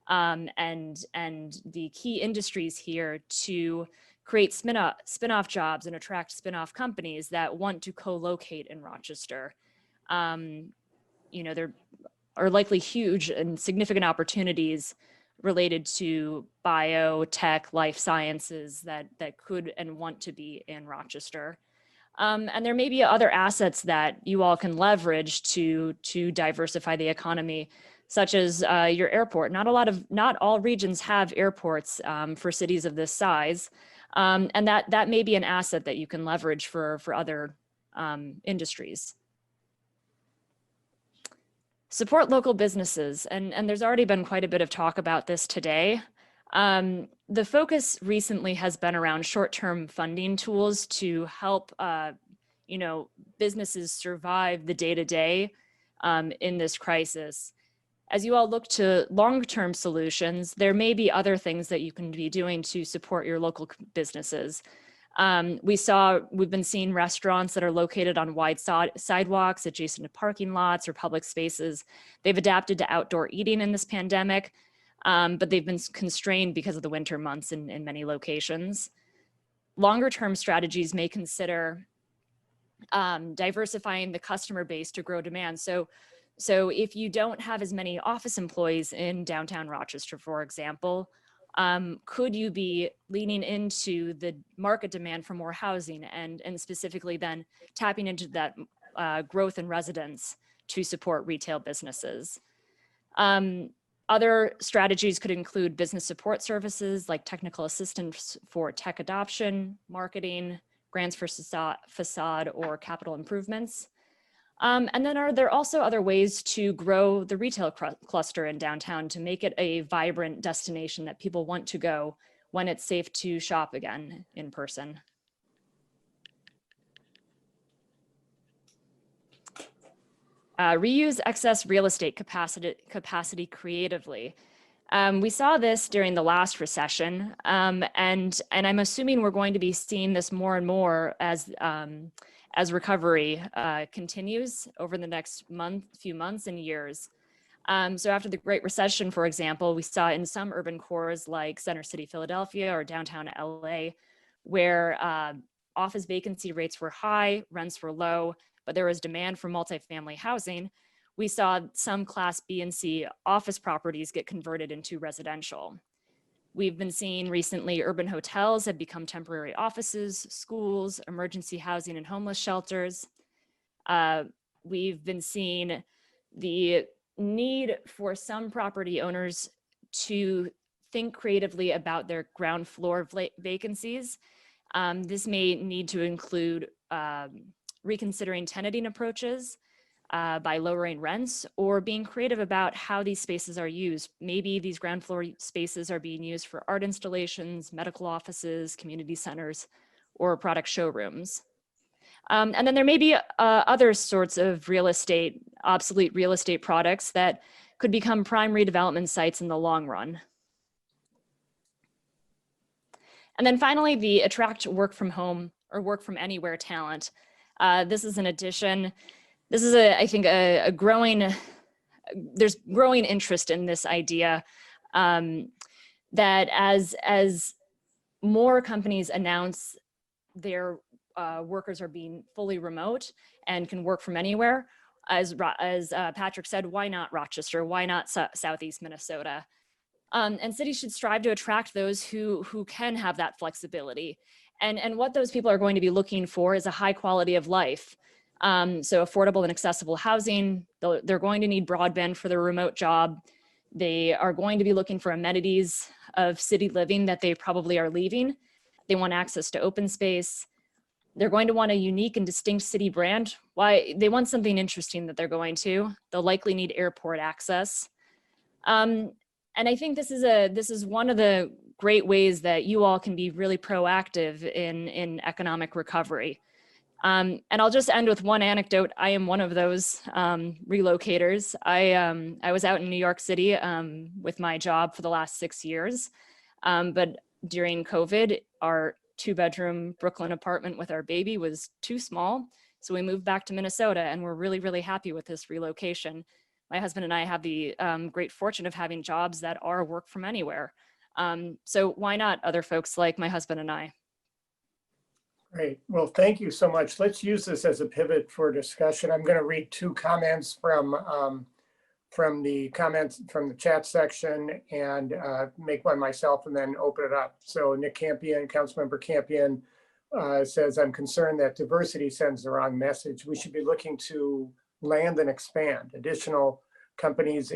and the key industries here to create spin-off jobs and attract spin-off companies that want to co-locate in Rochester? You know, there are likely huge and significant opportunities related to biotech, life sciences that could and want to be in Rochester. And there may be other assets that you all can leverage to diversify the economy, such as your airport. Not all regions have airports for cities of this size. And that may be an asset that you can leverage for other industries. Support local businesses, and there's already been quite a bit of talk about this today. The focus recently has been around short-term funding tools to help businesses survive the day-to-day in this crisis. As you all look to long-term solutions, there may be other things that you can be doing to support your local businesses. We've been seeing restaurants that are located on wide sidewalks adjacent to parking lots or public spaces. They've adapted to outdoor eating in this pandemic, but they've been constrained because of the winter months in many locations. Longer term strategies may consider diversifying the customer base to grow demand. So if you don't have as many office employees in downtown Rochester, for example, could you be leaning into the market demand for more housing and specifically then tapping into that growth in residents to support retail businesses? Other strategies could include business support services like technical assistance for tech adoption, marketing, grants for facade or capital improvements. And then are there also other ways to grow the retail cluster in downtown to make it a vibrant destination that people want to go when it's safe to shop again in person? reuse excess real estate capacity creatively. We saw this during the last recession, and I'm assuming we're going to be seeing this more and more as recovery continues over the next few months and years. So after the Great Recession, for example, we saw in some urban cores like Center City, Philadelphia, or downtown LA, where office vacancy rates were high, rents were low, but there was demand for multifamily housing. We saw some Class B and C office properties get converted into residential. We've been seeing recently urban hotels have become temporary offices, schools, emergency housing and homeless shelters. We've been seeing the need for some property owners to think creatively about their ground floor vacancies. This may need to include reconsidering tenanting approaches by lowering rents or being creative about how these spaces are used. Maybe these ground floor spaces are being used for art installations, medical offices, community centers, or product showrooms. And then there may be other sorts of obsolete real estate products that could become prime redevelopment sites in the long run. And then finally, the attract work from home or work from anywhere talent. This is an addition. This is, I think, a growing, there's growing interest in this idea that as more companies announce their workers are being fully remote and can work from anywhere, as Patrick said, why not Rochester? Why not Southeast Minnesota? And cities should strive to attract those who can have that flexibility. And what those people are going to be looking for is a high quality of life. So affordable and accessible housing. They're going to need broadband for their remote job. They are going to be looking for amenities of city living that they probably are leaving. They want access to open space. They're going to want a unique and distinct city brand. Why? They want something interesting that they're going to. They'll likely need airport access. And I think this is one of the great ways that you all can be really proactive in economic recovery. And I'll just end with one anecdote. I am one of those relocators. I was out in New York City with my job for the last 6 years. But during COVID, our 2-bedroom Brooklyn apartment with our baby was too small. So we moved back to Minnesota, and we're really, really happy with this relocation. My husband and I have the great fortune of having jobs that are work from anywhere. So why not other folks like my husband and I? Great. Well, thank you so much. Let's use this as a pivot for discussion. I'm going to read 2 comments from the chat section and make one myself and then open it up. So Nick Campion, Councilmember Campion, says, I'm concerned that diversity sends the wrong message. We should be looking to land and expand additional companies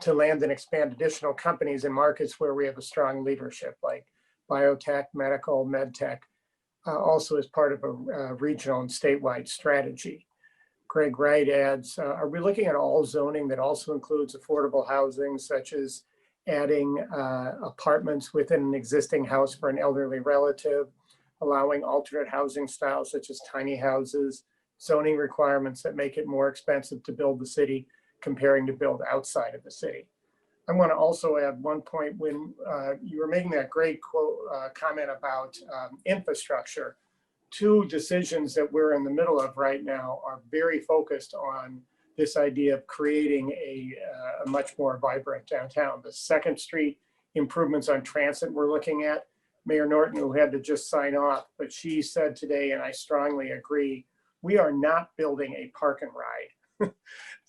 to land and expand additional companies in markets where we have a strong leadership, like biotech, medical, medtech, also as part of a regional and statewide strategy. Greg Wright adds, are we looking at all zoning that also includes affordable housing, such as adding apartments within an existing house for an elderly relative, allowing alternate housing styles such as tiny houses, zoning requirements that make it more expensive to build the city comparing to build outside of the city? I want to also add one point. When you were making that great comment about infrastructure, 2 decisions that we're in the middle of right now are very focused on this idea of creating a much more vibrant downtown. The 2nd Street improvements on transit we're looking at. Mayor Norton, who had to just sign off, but she said today, and I strongly agree, we are not building a park and ride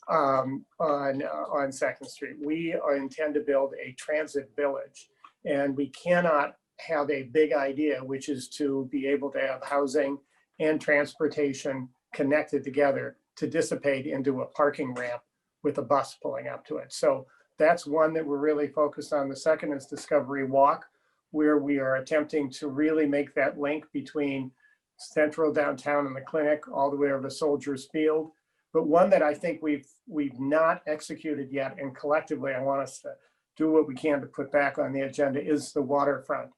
on 2nd Street. We intend to build a transit village, and we cannot have a big idea, which is to be able to have housing and transportation connected together, to dissipate into a parking ramp with a bus pulling up to it. So that's one that we're really focused on. The second is Discovery Walk, where we are attempting to really make that link between central downtown and the clinic all the way over to Soldiers Field. But one that I think we've not executed yet, and collectively I want us to do what we can to put back on the agenda, is the waterfront.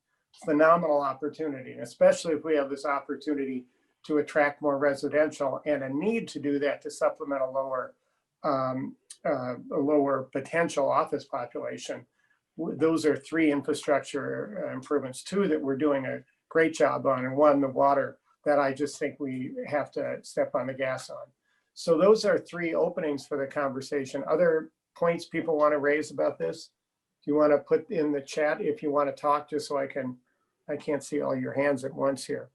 Phenomenal opportunity, and especially if we have this opportunity to attract more residential and a need to do that to supplement a lower potential office population. Those are three infrastructure improvements, two that we're doing a great job on, and one, the water, that I just think we have to step on the gas on. So those are three openings for the conversation. Other points people want to raise about this? Do you want to put in the chat if you want to talk, just so I can't see all your hands at once here.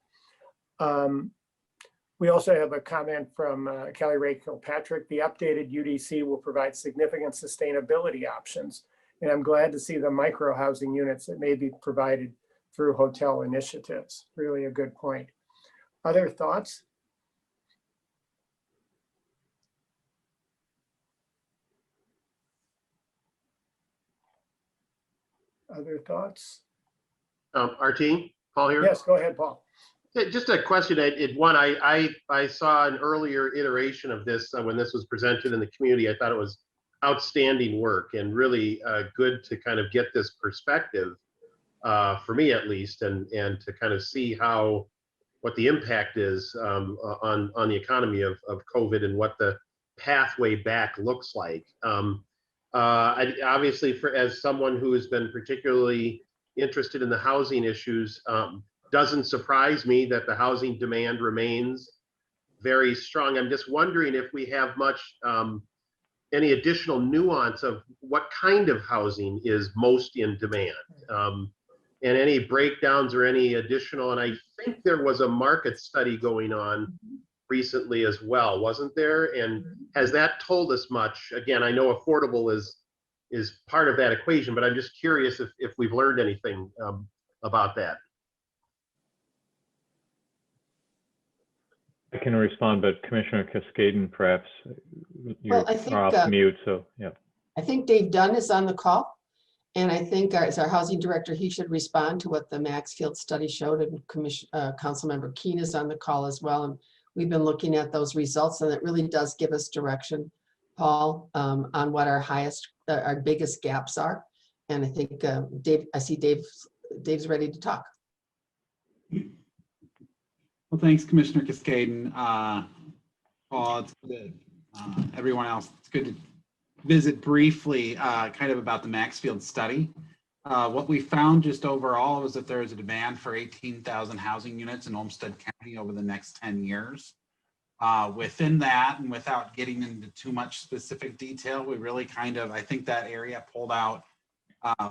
We also have a comment from Kelly Ray Kilpatrick. The updated UDC will provide significant sustainability options. And I'm glad to see the micro housing units that may be provided through hotel initiatives. Really a good point. Other thoughts? Other thoughts? RT, Paul here. Yes, go ahead, Paul. Just a question. I saw an earlier iteration of this when this was presented in the community. I thought it was outstanding work and really good to kind of get this perspective, for me at least, and to kind of see what the impact is on the economy of COVID and what the pathway back looks like. Obviously, as someone who has been particularly interested in the housing issues, doesn't surprise me that the housing demand remains very strong. I'm just wondering if we have any additional nuance of what kind of housing is most in demand, and any breakdowns or any additional. And I think there was a market study going on recently as well, wasn't there? And has that told us much? Again, I know affordable is part of that equation, but I'm just curious if we've learned anything about that. I can respond, but Commissioner Cascaden, perhaps you're I think, off mute, so yeah. I think Dave Dunn is on the call, and I think as our housing director, he should respond to what the Maxfield study showed, and Councilmember Keene is on the call as well. And we've been looking at those results, and it really does give us direction, Paul, on what our biggest gaps are. And I think Dave, I see Dave's ready to talk. Well, thanks, Commissioner Cascaden. Paul, it's good. Everyone else, it's good to visit briefly kind of about the Maxfield study. What we found just overall was that there is a demand for 18,000 housing units in Olmsted County over the next 10 years. Within that, and without getting into too much specific detail, we really I think that area pulled out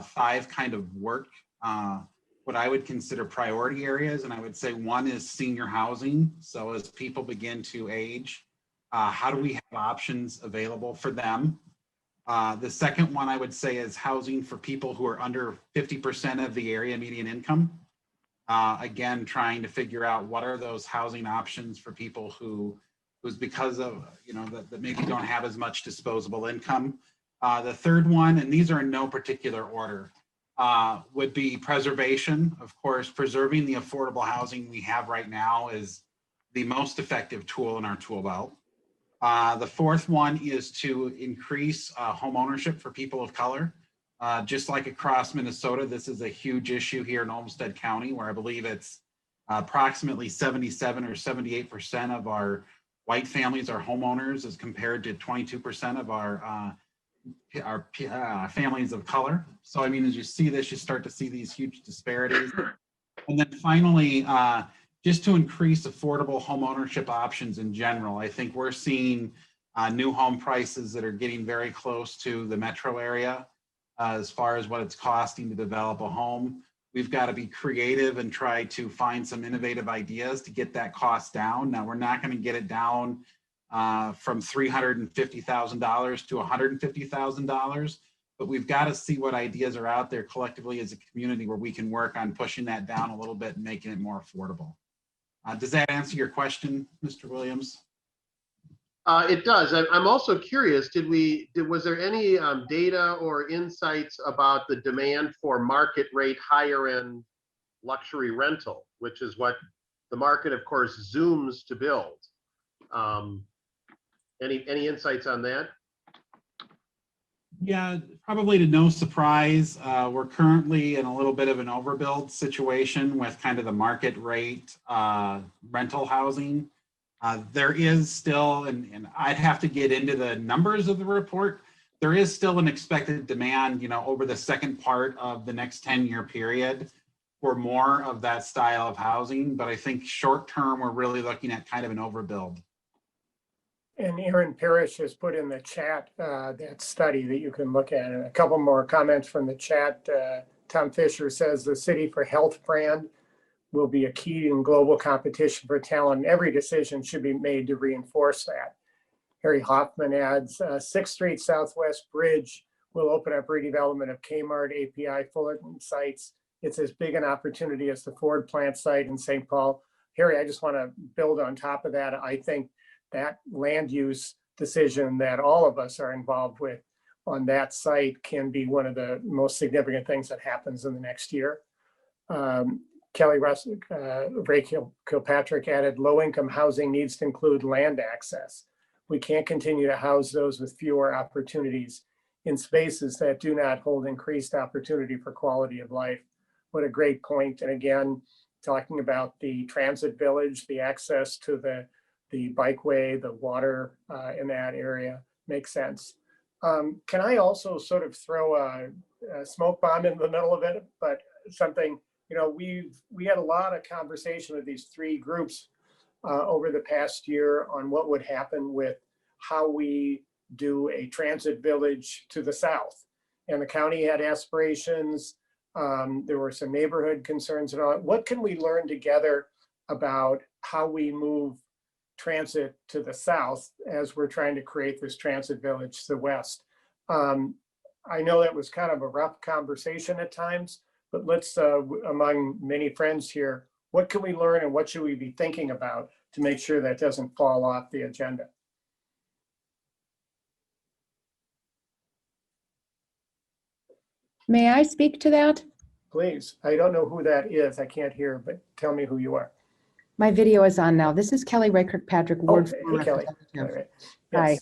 5 kind of what I would consider priority areas. And I would say one is senior housing. So as people begin to age, how do we have options available for them? The second one I would say is housing for people who are under 50% of the area median income. Again, trying to figure out what are those housing options for people who's because of, that maybe don't have as much disposable income. The third one, and these are in no particular order, would be preservation. Of course, preserving the affordable housing we have right now is the most effective tool in our tool belt. The fourth one is to increase home ownership for people of color. Just like across Minnesota, this is a huge issue here in Olmsted County, where I believe it's approximately 77 or 78% of our white families are homeowners, as compared to 22% of our families of color. So, I mean, as you see this, you start to see these huge disparities. And then finally, just to increase affordable home ownership options in general, I think we're seeing new home prices that are getting very close to the metro area as far as what it's costing to develop a home. We've got to be creative and try to find some innovative ideas to get that cost down. Now, we're not going to get it down from $350,000 to $150,000, but we've got to see what ideas are out there collectively as a community where we can work on pushing that down a little bit and making it more affordable. Does that answer your question, Mr. Williams? It does. I'm also curious, was there any data or insights about the demand for market rate higher end luxury rental, which is what the market, of course, zooms to build? Any insights on that? Yeah, probably to no surprise, we're currently in a little bit of an overbuild situation with kind of the market rate rental housing. There is still, and I'd have to get into the numbers of the report, there is still an expected demand, you know, over the second part of the next 10-year period for more of that style of housing. But I think short term, we're really looking at kind of an overbuild. And Aaron Parrish has put in the chat that study that you can look at. And a couple more comments from the chat. Tom Fisher says the City for Health brand will be a key in global competition for talent. Every decision should be made to reinforce that. Harry Hoffman adds 6th Street Southwest Bridge will open up redevelopment of Kmart, API, Fullerton sites. It's as big an opportunity as the Ford plant site in St. Paul. Harry, I just want to build on top of that. I think that land use decision that all of us are involved with on that site can be one of the most significant things that happens in the next year. Kelly Ray Kilpatrick added, low-income housing needs to include land access. We can't continue to house those with fewer opportunities in spaces that do not hold increased opportunity for quality of life. What a great point. And again, talking about the transit village, the access to the bikeway, the water in that area makes sense. Can I also sort of throw a smoke bomb in the middle of it, but something, you know, we had a lot of conversation with these three groups over the past year on what would happen with how we do a transit village to the south. And the county had aspirations. There were some neighborhood concerns and all. What can we learn together about how we move transit to the south as we're trying to create this transit village to the west? I know that was kind of a rough conversation at times, but let's, among many friends here, what can we learn and what should we be thinking about to make sure that doesn't fall off the agenda? May I speak to that? Please. I don't know who that is. I can't hear, but tell me who you are. My video is on now. This is Kelly Ray Kirkpatrick, Ward 4 Hey, Kelly. representative. Yes.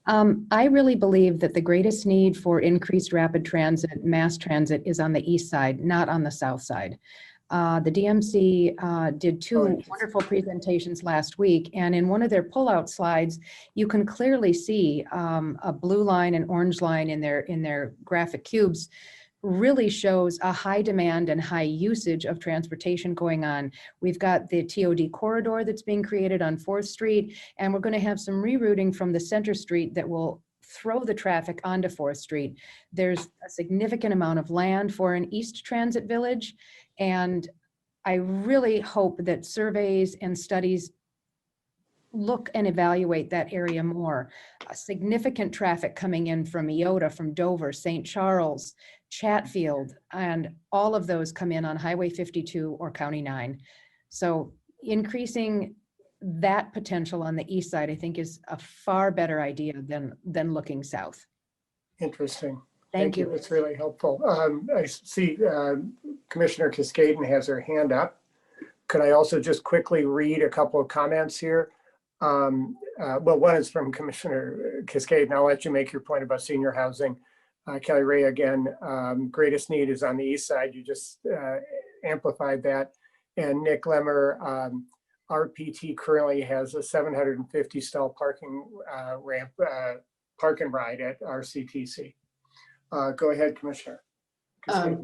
Hi. I really believe that the greatest need for increased rapid transit, mass transit, is on the east side, not on the south side. The DMC did two wonderful presentations last week, and in one of their pullout slides, you can clearly see a blue line and orange line in their graphic cubes really shows a high demand and high usage of transportation going on. We've got the TOD corridor that's being created on 4th Street, and we're going to have some rerouting from the Center Street that will throw the traffic onto 4th Street. There's a significant amount of land for an East Transit Village, and I really hope that surveys and studies look and evaluate that area more. Significant traffic coming in from Iota, from Dover, St. Charles, Chatfield, and all of those come in on Highway 52 or County 9. So increasing that potential on the east side, I think, is a far better idea than looking south. Interesting. Thank you. That's really helpful. I see Commissioner Cascaden has her hand up. Could I also just quickly read a couple of comments here? Well, one is from Commissioner Cascaden. I'll let you make your point about senior housing. Kelly Ray, again, greatest need is on the east side. You just amplified that. And Nick Lemmer, RPT currently has a 750 stall parking ramp, park and ride at RCTC. Go ahead, Commissioner.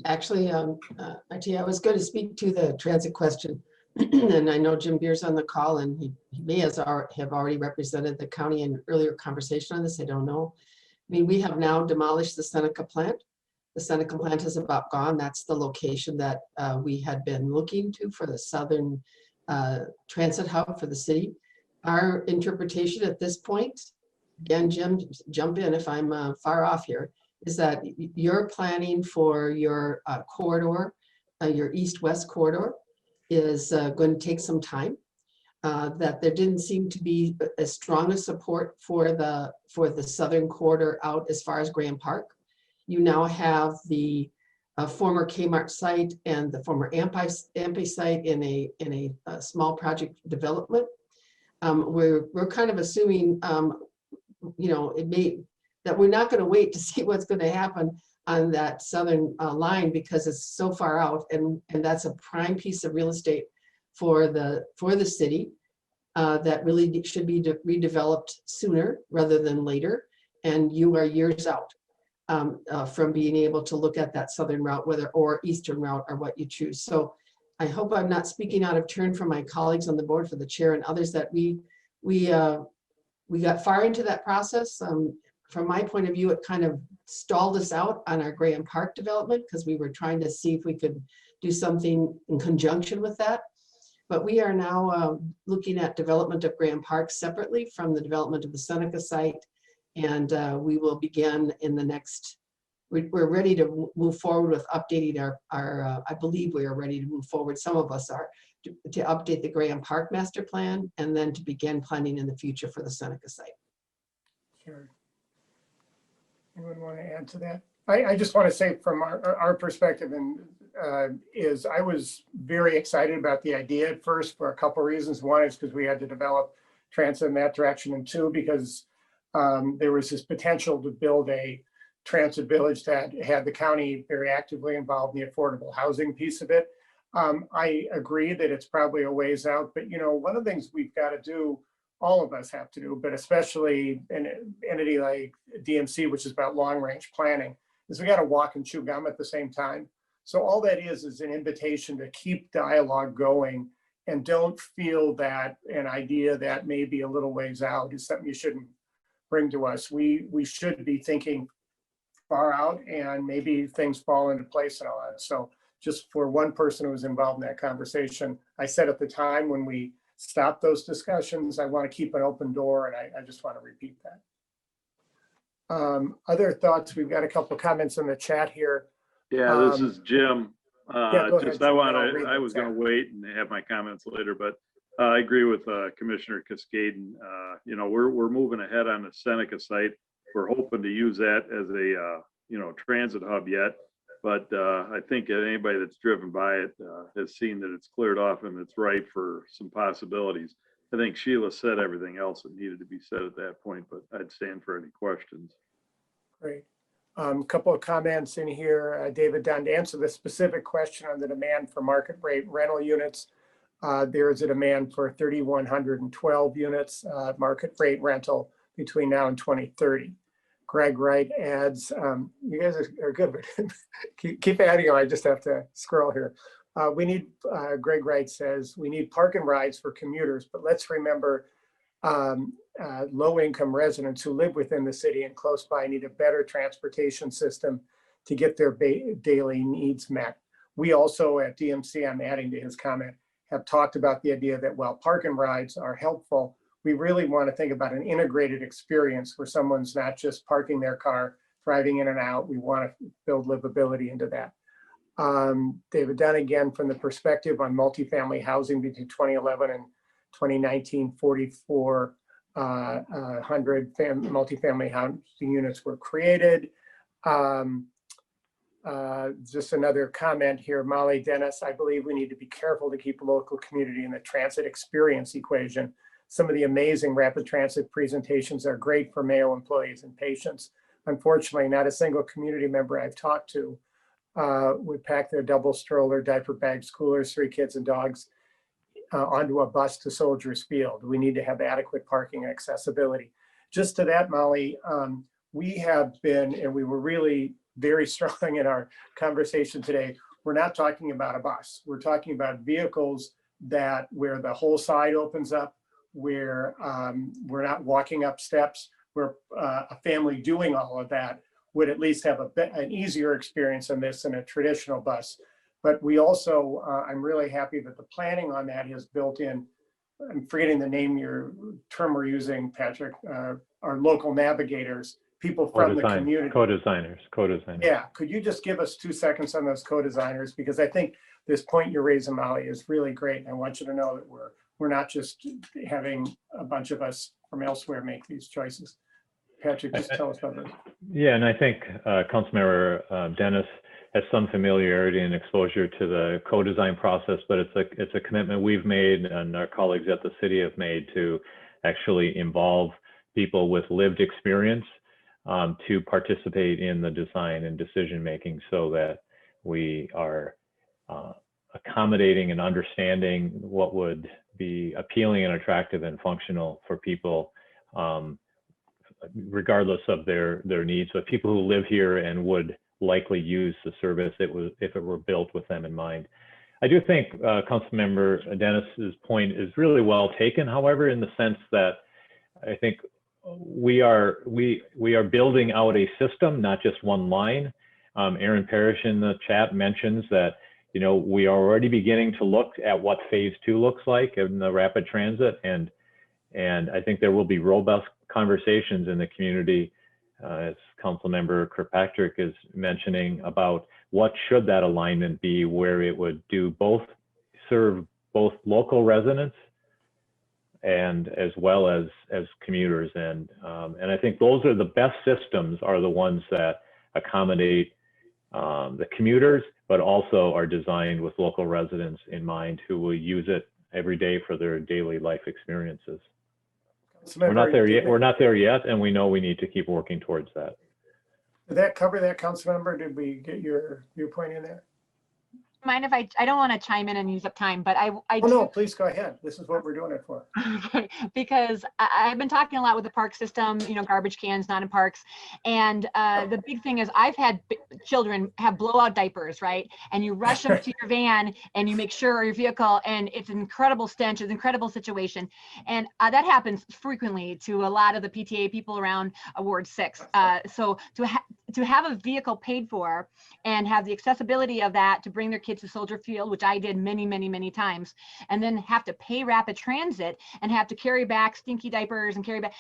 Actually, I was going to speak to the transit question. And I know Jim Beer's on the call, and he may have already represented the county in earlier conversation on this. I don't know. I mean, we have now demolished the Seneca plant. The Seneca plant is about gone. That's the location that we had been looking to for the southern transit hub for the city. Our interpretation at this point, again, Jim, jump in if I'm far off here, is that you're planning for your corridor, your east-west corridor, is going to take some time, that there didn't seem to be as strong a support for the southern corridor out as far as Graham Park. You now have the former Kmart site and the former Ampi site in a small project development. We're kind of assuming, you know, that we're not going to wait to see what's going to happen on that southern line because it's so far out, and that's a prime piece of real estate for the city that really should be redeveloped sooner rather than later. And you are years out from being able to look at that southern route, or eastern route, or what you choose. So I hope I'm not speaking out of turn for my colleagues on the board, for the chair and others, that we got far into that process. From my point of view, it kind of stalled us out on our Graham Park development because we were trying to see if we could do something in conjunction with that. But we are now looking at development of Graham Park separately from the development of the Seneca site. And we will begin in the next, we're ready to move forward with updating our I believe we are ready to move forward. Some of us are to update the Graham Park master plan and then to begin planning in the future for the Seneca site. Sure. Anyone want to add to that? I just want to say from our perspective, and is I was very excited about the idea at first for a couple of reasons. One is because we had to develop transit in that direction, and two, because there was this potential to build a transit village that had the county very actively involved in the affordable housing piece of it. I agree that it's probably a ways out, but one of the things we've got to do, all of us have to do, but especially an entity like DMC, which is about long range planning, is we got to walk and chew gum at the same time. So all that is an invitation to keep dialogue going, and don't feel that an idea that may be a little ways out is something you shouldn't bring to us. We should be thinking far out, and maybe things fall into place and all that. So just for one person who was involved in that conversation, I said at the time when we stopped those discussions, I want to keep an open door, and I just want to repeat that. Other thoughts? We've got a couple of comments in the chat here. Yeah, this is Jim. Yeah, go ahead, Jim, I was going to wait and have my comments later, but I agree with Commissioner Cascaden. We're moving ahead on the Seneca site. We're hoping to use that as a transit hub yet, but I think anybody that's driven by it has seen that it's cleared off and it's ripe for some possibilities. I think Sheila said everything else that needed to be said at that point, but I'd stand for any questions. Great. A couple of comments in here. David Dunn, to answer the specific question on the demand for market rate rental units, there is a demand for 3,112 units market rate rental between now and 2030. Greg Wright adds, you guys are good, but keep adding on. I just have to scroll here. Greg Wright says, we need park and rides for commuters, but let's remember low-income residents who live within the city and close by need a better transportation system to get their daily needs met. We also at DMC, I'm adding to his comment, have talked about the idea that while park and rides are helpful, we really want to think about an integrated experience where someone's not just parking their car, driving in and out. We want to build livability into that. David Dunn, again, from the perspective on multifamily housing between 2011 and 2019, 4,400 multifamily housing units were created. Just another comment here, Molly Dennis, I believe we need to be careful to keep local community in the transit experience equation. Some of the amazing rapid transit presentations are great for Mayo employees and patients. Unfortunately, not a single community member I've talked to would pack their double stroller, diaper bags, coolers, 3 kids and dogs onto a bus to Soldiers Field. We need to have adequate parking and accessibility. Just to that, Molly, we have been, and we were really very strong in our conversation today, we're not talking about a bus. We're talking about vehicles where the whole side opens up, where we're not walking up steps, where a family doing all of that would at least have an easier experience in this than a traditional bus. But we also, I'm really happy that the planning on that is built in. I'm forgetting the term we're using, Patrick, our local navigators, people from the community. Co-designers. Yeah, could you just give us 2 seconds on those co-designers? Because I think this point you're raising, Molly, is really great. And I want you to know that we're not just having a bunch of us from elsewhere make these choices. Patrick, just tell us about this. Yeah, and I think Councilmember Dennis has some familiarity and exposure to the co-design process, but it's a commitment we've made and our colleagues at the city have made to actually involve people with lived experience to participate in the design and decision making so that we are accommodating and understanding what would be appealing and attractive and functional for people, regardless of their needs, but people who live here and would likely use the service if it were built with them in mind. I do think Councilmember Dennis's point is really well taken, however, in the sense that I think we are building out a system, not just one line. Aaron Parrish in the chat mentions that, you know, we are already beginning to look at what phase 2 looks like in the rapid transit, and I think there will be robust conversations in the community, as Councilmember Kirkpatrick is mentioning, about what should that alignment be, where it would serve both local residents and as well as commuters, and I think those are the best systems, are the ones that accommodate the commuters, but also are designed with local residents in mind who will use it every day for their daily life experiences. We're not there yet. We're not there yet, and we know we need to keep working towards that. Did that cover that, Councilmember? Did we get your point in there? Mind if I don't want to chime in and use up time, but I Oh, no, please go ahead. This is what we're doing it for. because I've been talking a lot with the park system, you know, garbage cans, not in parks. And the big thing is I've had children have blowout diapers, right? And you rush them to your van and you make sure, or your vehicle, and it's an incredible stench, it's an incredible situation. And that happens frequently to a lot of the PTA people around Ward 6. So to have a vehicle paid for and have the accessibility of that to bring their kids to Soldier Field, which I did many, many, many times, and then have to pay rapid transit and have to carry back stinky diapers and carry back,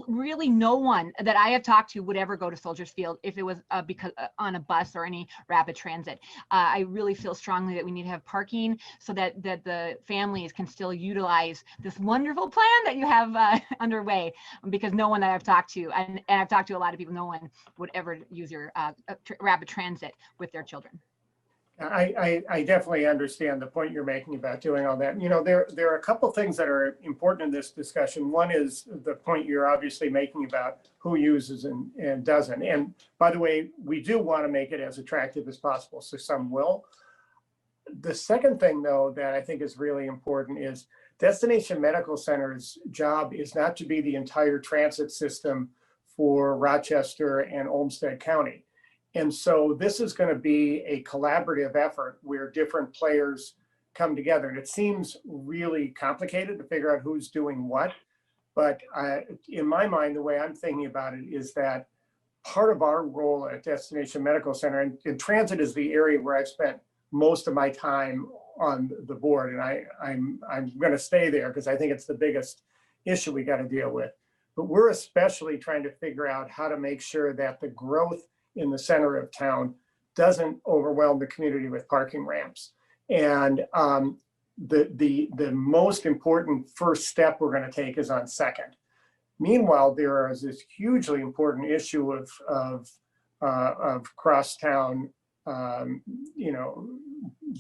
really no one that I have talked to would ever go to Soldiers Field if it was because on a bus or any rapid transit. I really feel strongly that we need to have parking so that the families can still utilize this wonderful plan that you have underway, because no one that I've talked to, and I've talked to a lot of people, no one would ever use your rapid transit with their children. I definitely understand the point you're making about doing all that. You know, there are a couple things that are important in this discussion. One is the point you're obviously making about who uses and doesn't. And by the way, we do want to make it as attractive as possible, so some will. The second thing, though, that I think is really important is Destination Medical Center's job is not to be the entire transit system for Rochester and Olmsted County. And so this is going to be a collaborative effort where different players come together. And it seems really complicated to figure out who's doing what. But in my mind, the way I'm thinking about it is that part of our role at Destination Medical Center, and transit is the area where I've spent most of my time on the board. And I'm going to stay there because I think it's the biggest issue we got to deal with. But we're especially trying to figure out how to make sure that the growth in the center of town doesn't overwhelm the community with parking ramps. And the most important first step we're going to take is on Second. Meanwhile, there is this hugely important issue of crosstown, you know,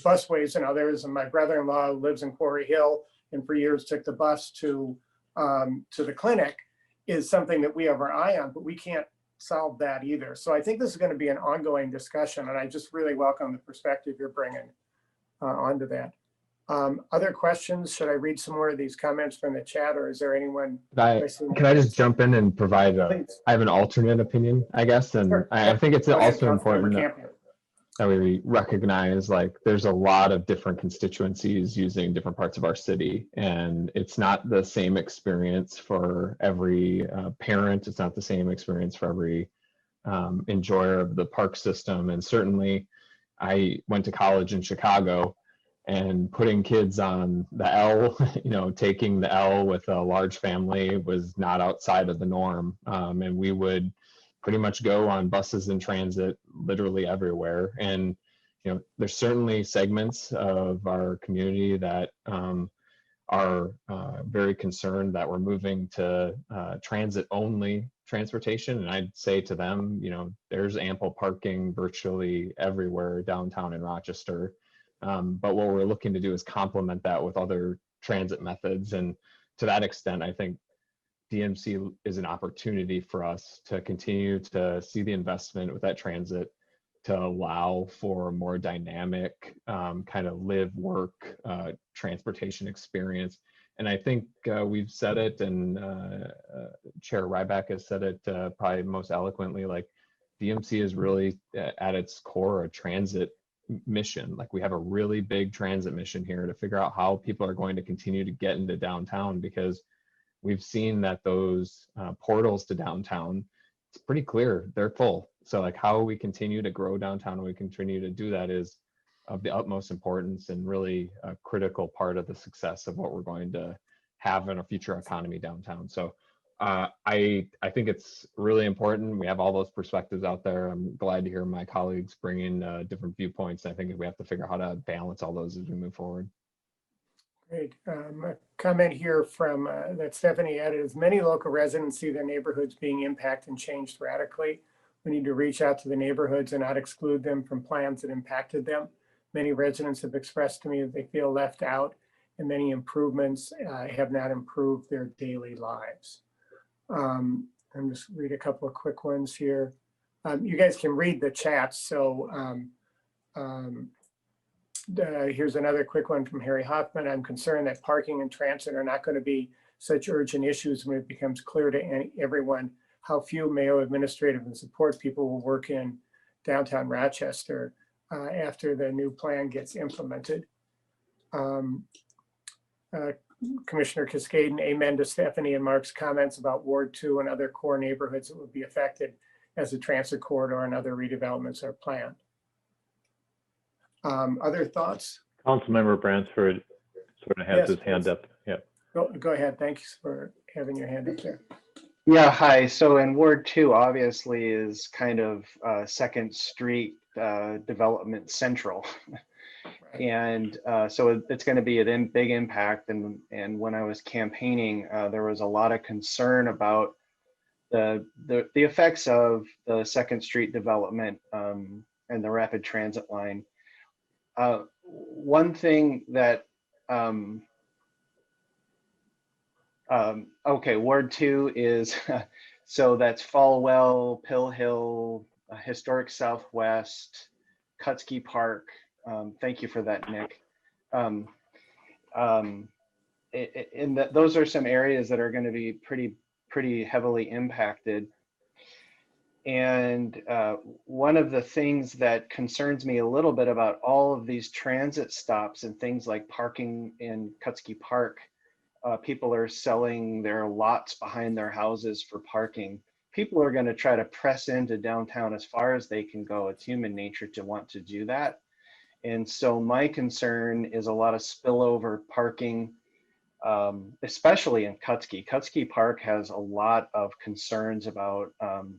busways and others. And my brother-in-law lives in Quarry Hill and for years took the bus to the clinic, is something that we have our eye on, but we can't solve that either. So I think this is going to be an ongoing discussion, and I just really welcome the perspective you're bringing onto that. Other questions? Should I read some more of these comments from the chat, or is there anyone? Can I just jump in and provide I have an alternate opinion, I guess, and Sure. I think it's also important Campion. that we recognize, like, there's a lot of different constituencies using different parts of our city, and it's not the same experience for every parent. It's not the same experience for every enjoyer of the park system. And certainly I went to college in Chicago, and putting kids on the L, you know, taking the L with a large family was not outside of the norm. And we would pretty much go on buses and transit literally everywhere. And, you know, there's certainly segments of our community that are very concerned that we're moving to transit only transportation. And I'd say to them, you know, there's ample parking virtually everywhere downtown in Rochester. But what we're looking to do is complement that with other transit methods. And to that extent, I think DMC is an opportunity for us to continue to see the investment with that transit, to allow for a more dynamic kind of live, work, transportation experience. And I think we've said it, and Chair Ryback has said it probably most eloquently, like DMC is really at its core a transit mission. Like we have a really big transit mission here to figure out how people are going to continue to get into downtown, because we've seen that those portals to downtown, it's pretty clear they're full. So like how we continue to grow downtown and we continue to do that is of the utmost importance and really a critical part of the success of what we're going to have in a future economy downtown. So I think it's really important. We have all those perspectives out there. I'm glad to hear my colleagues bring in different viewpoints. I think we have to figure out how to balance all those as we move forward. Great. A comment here from that Stephanie added, as many local residents see their neighborhoods being impacted and changed radically. We need to reach out to the neighborhoods and not exclude them from plans that impacted them. Many residents have expressed to me that they feel left out, and many improvements have not improved their daily lives. I'm just read a couple of quick ones here. You guys can read the chat. So here's another quick one from Harry Hoffman. I'm concerned that parking and transit are not going to be such urgent issues when it becomes clear to everyone how few Mayo administrative and support people will work in downtown Rochester after the new plan gets implemented. Commissioner Cascaden, amen to Stephanie and Mark's comments about Ward 2 and other core neighborhoods that would be affected as the transit corridor and other redevelopments are planned. Other thoughts? Councilmember Bransford sort of has his hand up. Yeah. Go ahead. Thanks for having your hand up there. Yeah, hi. So in Ward 2, obviously, is kind of Second Street development central. And so it's going to be a big impact. And when I was campaigning, there was a lot of concern about the effects of the Second Street development and the rapid transit line. One thing that, okay, Ward 2 is, so that's Falwell, Pill Hill, Historic Southwest, Kutsky Park. Thank you for that, Nick. Those are some areas that are going to be pretty heavily impacted. And one of the things that concerns me a little bit about all of these transit stops and things like parking in Kutsky Park, people are selling their lots behind their houses for parking. People are going to try to press into downtown as far as they can go. It's human nature to want to do that. And so my concern is a lot of spillover parking, especially in Kutsky. Kutsky Park has a lot of concerns about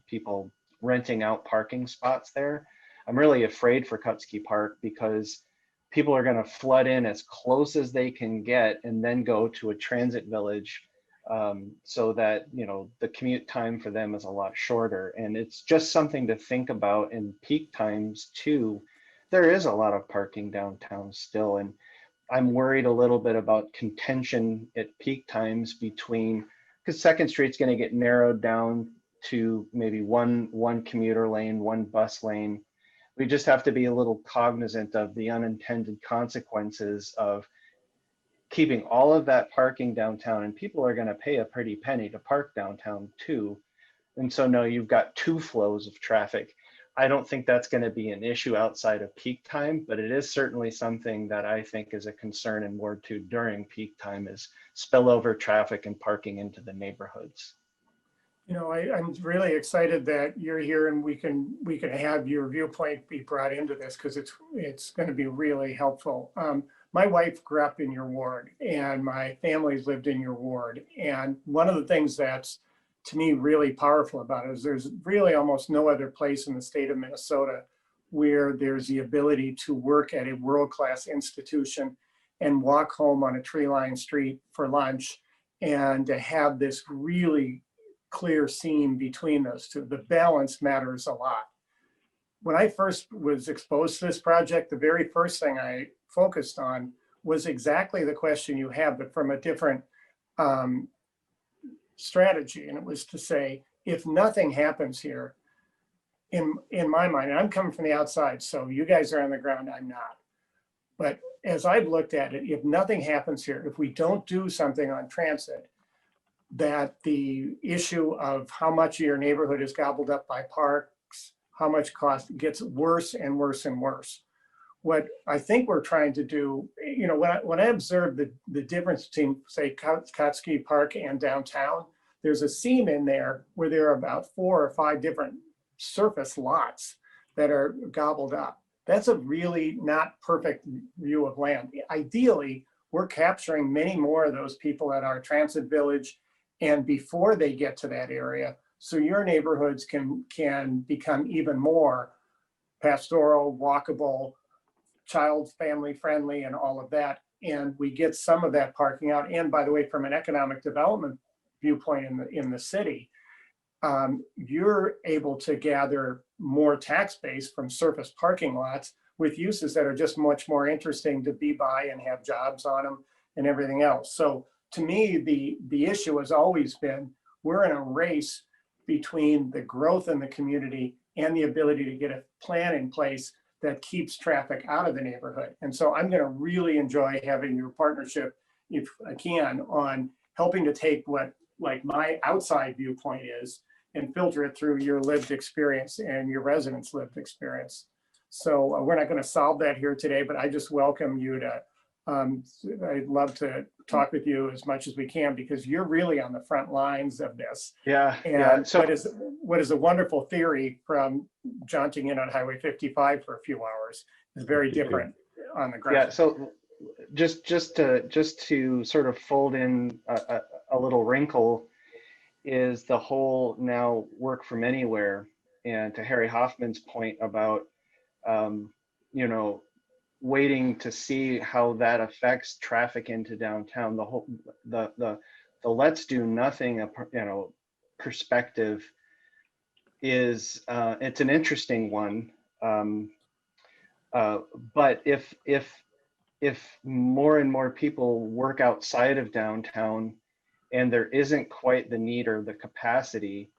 people renting out parking spots there. I'm really afraid for Kutsky Park because people are going to flood in as close as they can get and then go to a transit village so that, you know, the commute time for them is a lot shorter. And it's just something to think about in peak times too. There is a lot of parking downtown still, and I'm worried a little bit about contention at peak times between, because Second Street's going to get narrowed down to maybe one commuter lane, one bus lane. We just have to be a little cognizant of the unintended consequences of keeping all of that parking downtown, and people are going to pay a pretty penny to park downtown too. And so now you've got two flows of traffic. I don't think that's going to be an issue outside of peak time, but it is certainly something that I think is a concern in Ward 2 during peak time, is spillover traffic and parking into the neighborhoods. You know, I'm really excited that you're here and we can have your viewpoint be brought into this, because it's going to be really helpful. My wife grew up in your ward and my family's lived in your ward. And one of the things that's to me really powerful about it is there's really almost no other place in the state of Minnesota where there's the ability to work at a world-class institution and walk home on a tree-lined street for lunch and to have this really clear seam between those two. The balance matters a lot. When I first was exposed to this project, the very first thing I focused on was exactly the question you have, but from a different strategy, and it was to say, if nothing happens here, in my mind, and I'm coming from the outside, so you guys are on the ground, I'm not. But as I've looked at it, if nothing happens here, if we don't do something on transit, that the issue of how much of your neighborhood is gobbled up by parks, how much cost gets worse and worse and worse. What I think we're trying to do, you know, when I observe the difference between, say, Kotzky Park and downtown, there's a seam in there where there are about 4 or 5 different surface lots that are gobbled up. That's a really not perfect view of land. Ideally, we're capturing many more of those people at our transit village and before they get to that area, so your neighborhoods can become even more pastoral, walkable, child family friendly, and all of that. And we get some of that parking out. And by the way, from an economic development viewpoint in the city, you're able to gather more tax base from surface parking lots with uses that are just much more interesting to be by and have jobs on them and everything else. So to me, the issue has always been, we're in a race between the growth in the community and the ability to get a plan in place that keeps traffic out of the neighborhood. And so I'm going to really enjoy having your partnership, if I can, on helping to take what like my outside viewpoint is and filter it through your lived experience and your residents' lived experience. So we're not going to solve that here today, but I just welcome you to, I'd love to talk with you as much as we can, because you're really on the front lines of this. Yeah. And Yeah. So what is a wonderful theory from jaunting in on Highway 55 for a few hours is very different on the ground. yeah. So just to sort of fold in a little wrinkle is the whole now work from anywhere. And to Harry Hoffman's point about, you know, waiting to see how that affects traffic into downtown, the let's do nothing, you know, perspective is, it's an interesting one. But if more and more people work outside of downtown and there isn't quite the need or the capacity,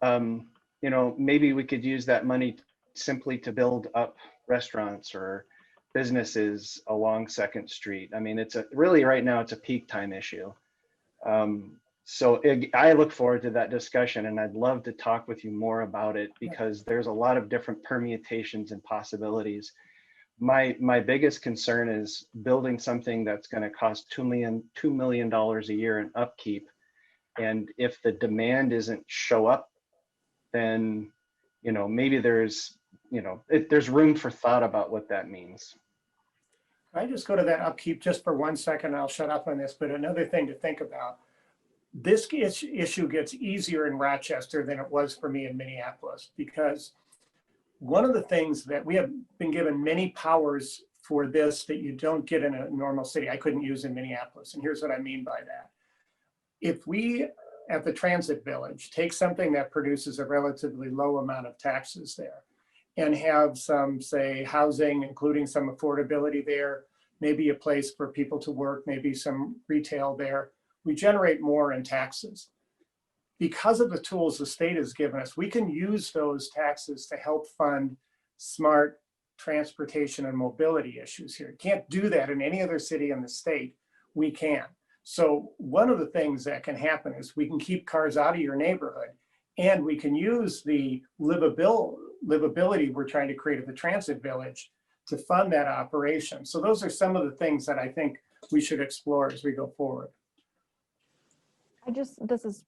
you know, maybe we could use that money simply to build up restaurants or businesses along 2nd Street. I mean, really right now it's a peak time issue. So I look forward to that discussion, and I'd love to talk with you more about it, because there's a lot of different permutations and possibilities. My biggest concern is building something that's going to cost $2 million a year in upkeep. And if the demand doesn't show up, then, you know, maybe there's, you know, there's room for thought about what that means. I just go to that upkeep just for 1 second, I'll shut up on this, but another thing to think about, this issue gets easier in Rochester than it was for me in Minneapolis, because one of the things that we have been given many powers for this that you don't get in a normal city, I couldn't use in Minneapolis. And here's what I mean by that. If we at the transit village take something that produces a relatively low amount of taxes there and have some, say, housing, including some affordability there, maybe a place for people to work, maybe some retail there, we generate more in taxes. Because of the tools the state has given us, we can use those taxes to help fund smart transportation and mobility issues here. Can't do that in any other city in the state. We can. So one of the things that can happen is we can keep cars out of your neighborhood, and we can use the livability we're trying to create at the transit village to fund that operation. So those are some of the things that I think we should explore as we go forward. This is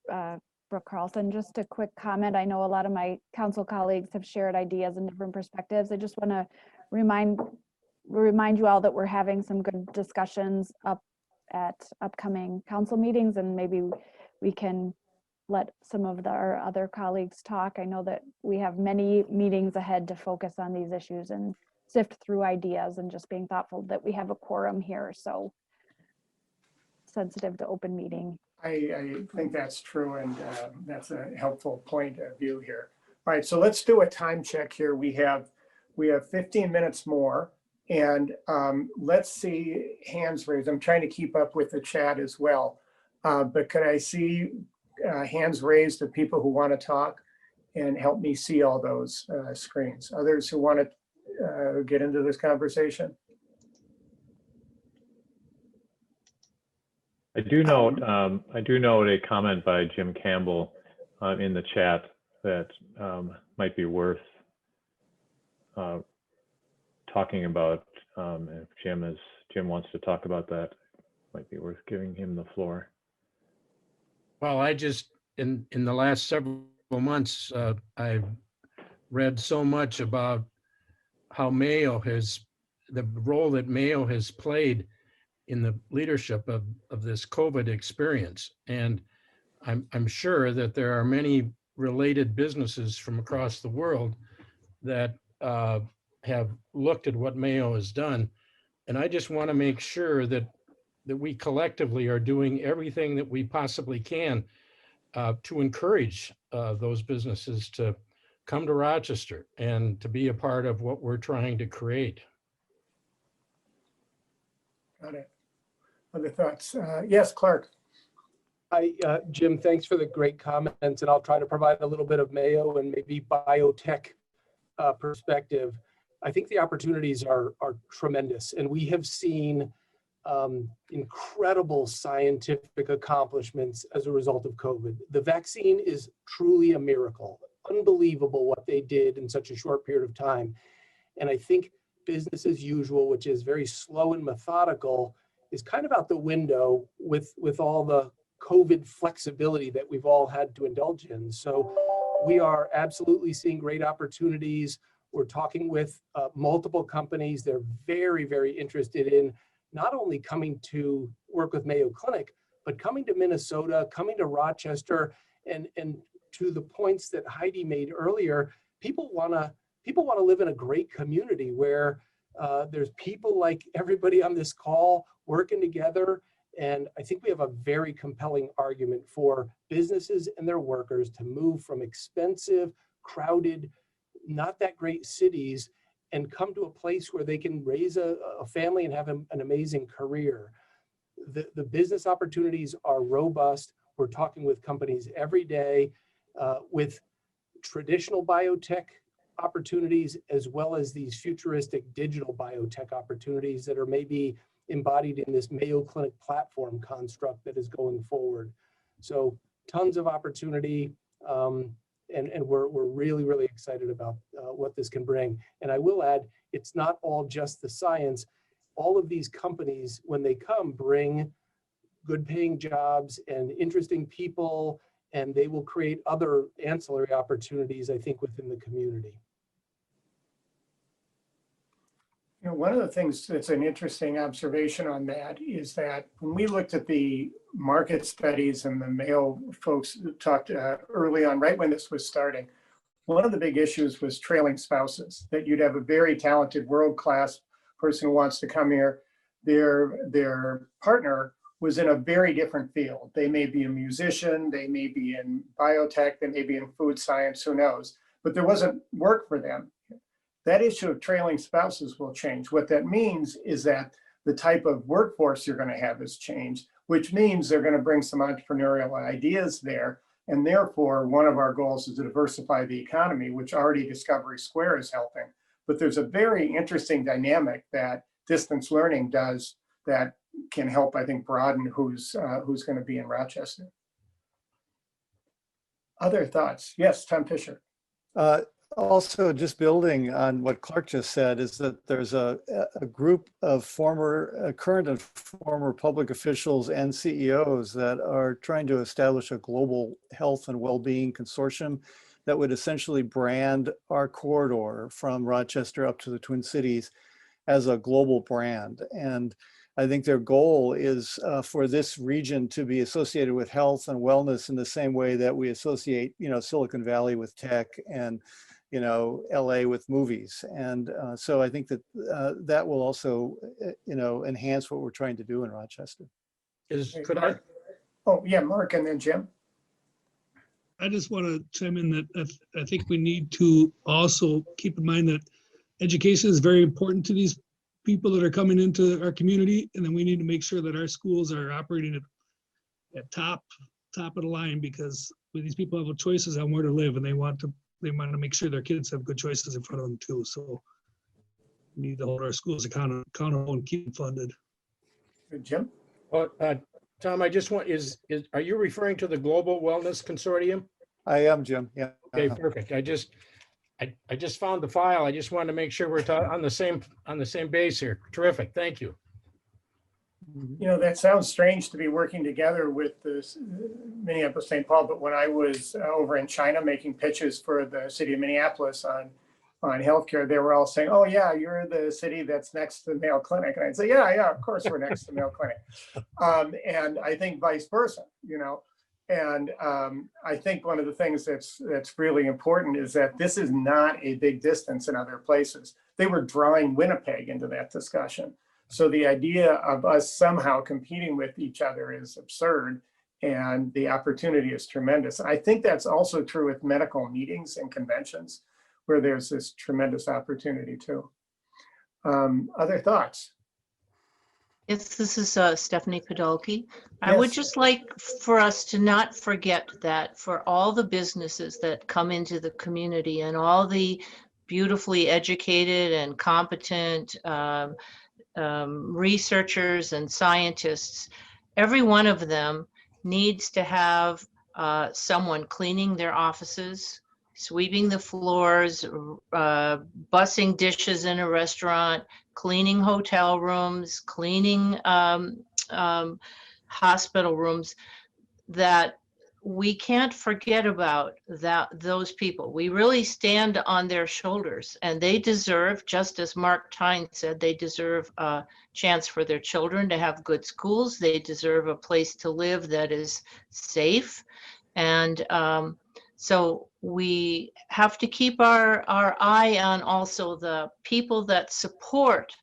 Brooke Carlson, just a quick comment. I know a lot of my council colleagues have shared ideas and different perspectives. I just want to remind you all that we're having some good discussions up at upcoming council meetings, and maybe we can let some of our other colleagues talk. I know that we have many meetings ahead to focus on these issues and sift through ideas, and just being thoughtful that we have a quorum here. So sensitive to open meeting. I think that's true, and that's a helpful point of view here. All right, so let's do a time check here. We have 15 minutes more, and let's see hands raised. I'm trying to keep up with the chat as well, but could I see hands raised of people who want to talk and help me see all those screens. Others who want to get into this conversation? I do note a comment by Jim Campbell in the chat that might be worth talking about. If Jim wants to talk about that, might be worth giving him the floor. Well, I just, in the last several months, I've read so much about how the role that Mayo has played in the leadership of this COVID experience. And I'm sure that there are many related businesses from across the world that have looked at what Mayo has done. And I just want to make sure that we collectively are doing everything that we possibly can to encourage those businesses to come to Rochester and to be a part of what we're trying to create. Got it. Other thoughts? Yes, Clark. Hi, Jim, thanks for the great comments, and I'll try to provide a little bit of Mayo and maybe biotech perspective. I think the opportunities are tremendous, and we have seen incredible scientific accomplishments as a result of COVID. The vaccine is truly a miracle. Unbelievable what they did in such a short period of time. And I think business as usual, which is very slow and methodical, is kind of out the window with all the COVID flexibility that we've all had to indulge in. So we are absolutely seeing great opportunities. We're talking with multiple companies. They're very, very interested in not only coming to work with Mayo Clinic, but coming to Minnesota, coming to Rochester, and to the points that Heidi made earlier, people want to live in a great community where there's people like everybody on this call working together. And I think we have a very compelling argument for businesses and their workers to move from expensive, crowded, not that great cities and come to a place where they can raise a family and have an amazing career. The business opportunities are robust. We're talking with companies every day with traditional biotech opportunities, as well as these futuristic digital biotech opportunities that are maybe embodied in this Mayo Clinic platform construct that is going forward. So tons of opportunity, and we're really, really excited about what this can bring. And I will add, it's not all just the science. All of these companies, when they come, bring good paying jobs and interesting people, and they will create other ancillary opportunities, I think, within the community. You know, one of the things that's an interesting observation on that is that when we looked at the market studies and the Mayo folks talked early on, right when this was starting, one of the big issues was trailing spouses, that you'd have a very talented world-class person who wants to come here. Their partner was in a very different field. They may be a musician, they may be in biotech, they may be in food science, who knows, but there wasn't work for them. That issue of trailing spouses will change. What that means is that the type of workforce you're going to have has changed, which means they're going to bring some entrepreneurial ideas there. And therefore, one of our goals is to diversify the economy, which already Discovery Square is helping. But there's a very interesting dynamic that distance learning does that can help, I think, broaden who's going to be in Rochester. Other thoughts? Yes, Tom Fisher. Also, just building on what Clark just said, is that there's a group of current and former public officials and CEOs that are trying to establish a global health and well-being consortium that would essentially brand our corridor from Rochester up to the Twin Cities as a global brand. And I think their goal is for this region to be associated with health and wellness in the same way that we associate, Silicon Valley with tech and LA with movies. And so I think that that will also, enhance what we're trying to do in Rochester. Could I? Oh, yeah, Mark and then Jim. I just want to chime in that I think we need to also keep in mind that education is very important to these people that are coming into our community. And then we need to make sure that our schools are operating at top top of the line because these people have choices on where to live and they want to make sure their kids have good choices in front of them too. So we need to hold our schools accountable and keep them funded. Jim? Well, Tom, I just want, are you referring to the Global Wellness Consortium? I am, Jim. Yeah. Okay, perfect. I just found the file. I just wanted to make sure we're on the same base here. Terrific. Thank you. You know, that sounds strange to be working together with the Minneapolis St. Paul, but when I was over in China making pitches for the city of Minneapolis on healthcare, they were all saying, "Oh yeah, you're the city that's next to the Mayo Clinic," and I'd say, "Yeah, of course we're next to the Mayo Clinic," and I think vice versa, you know. And I think one of the things that's really important is that this is not a big distance in other places. They were drawing Winnipeg into that discussion. So the idea of us somehow competing with each other is absurd, and the opportunity is tremendous. I think that's also true with medical meetings and conventions, where there's this tremendous opportunity too. Other thoughts? Yes, this is Stephanie Podolsky. I would just like for us to not forget that for all the businesses that come into the community and all the beautifully educated and competent researchers and scientists, every one of them needs to have someone cleaning their offices, sweeping the floors, bussing dishes in a restaurant, cleaning hotel rooms, cleaning hospital rooms, that we can't forget about those people. We really stand on their shoulders, and they deserve, just as Mark Tyne said, they deserve a chance for their children to have good schools. They deserve a place to live that is safe. And so we have to keep our eye on also the people that support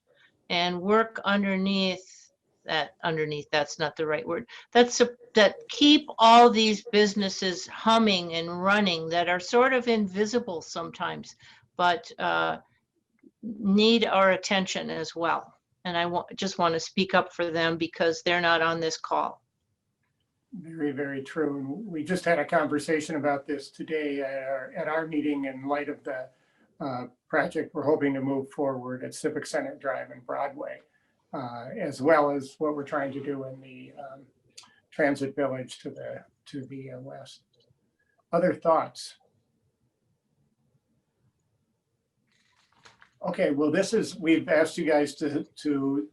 and work underneath, that's not the right word, that keep all these businesses humming and running, that are sort of invisible sometimes, but need our attention as well. And I just want to speak up for them because they're not on this call. Very, very true. And we just had a conversation about this today at our meeting in light of the project we're hoping to move forward at Civic Center Drive and Broadway, as well as what we're trying to do in the Transit Village to the west. Other thoughts? Okay, well, we've asked you guys to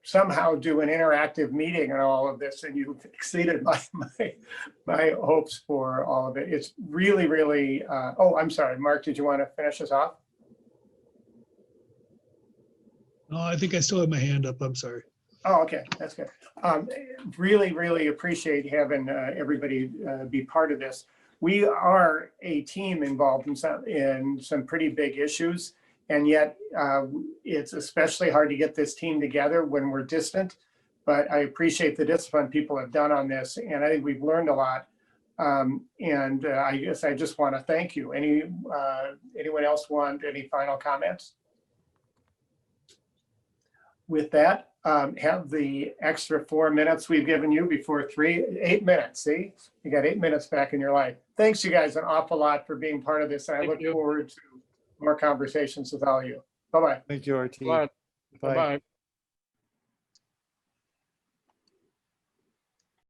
somehow do an interactive meeting and all of this, and you've exceeded my hopes for all of it. It's really, really, oh, I'm sorry, Mark, did you want to finish us off? No, I think I still have my hand up. I'm sorry. Oh, okay, that's good. Really, really appreciate having everybody be part of this. We are a team involved in some pretty big issues, and yet it's especially hard to get this team together when we're distant. But I appreciate the discipline people have done on this, and I think we've learned a lot. And I guess I just want to thank you. Anyone else want any final comments? With that, have the extra 4 minutes we've given you before 8 minutes. See, you got 8 minutes back in your life. Thanks you guys an awful lot for being part of this. And I look forward to more conversations with all of you. Bye-bye. Thank you, RT. Bye. Bye-bye.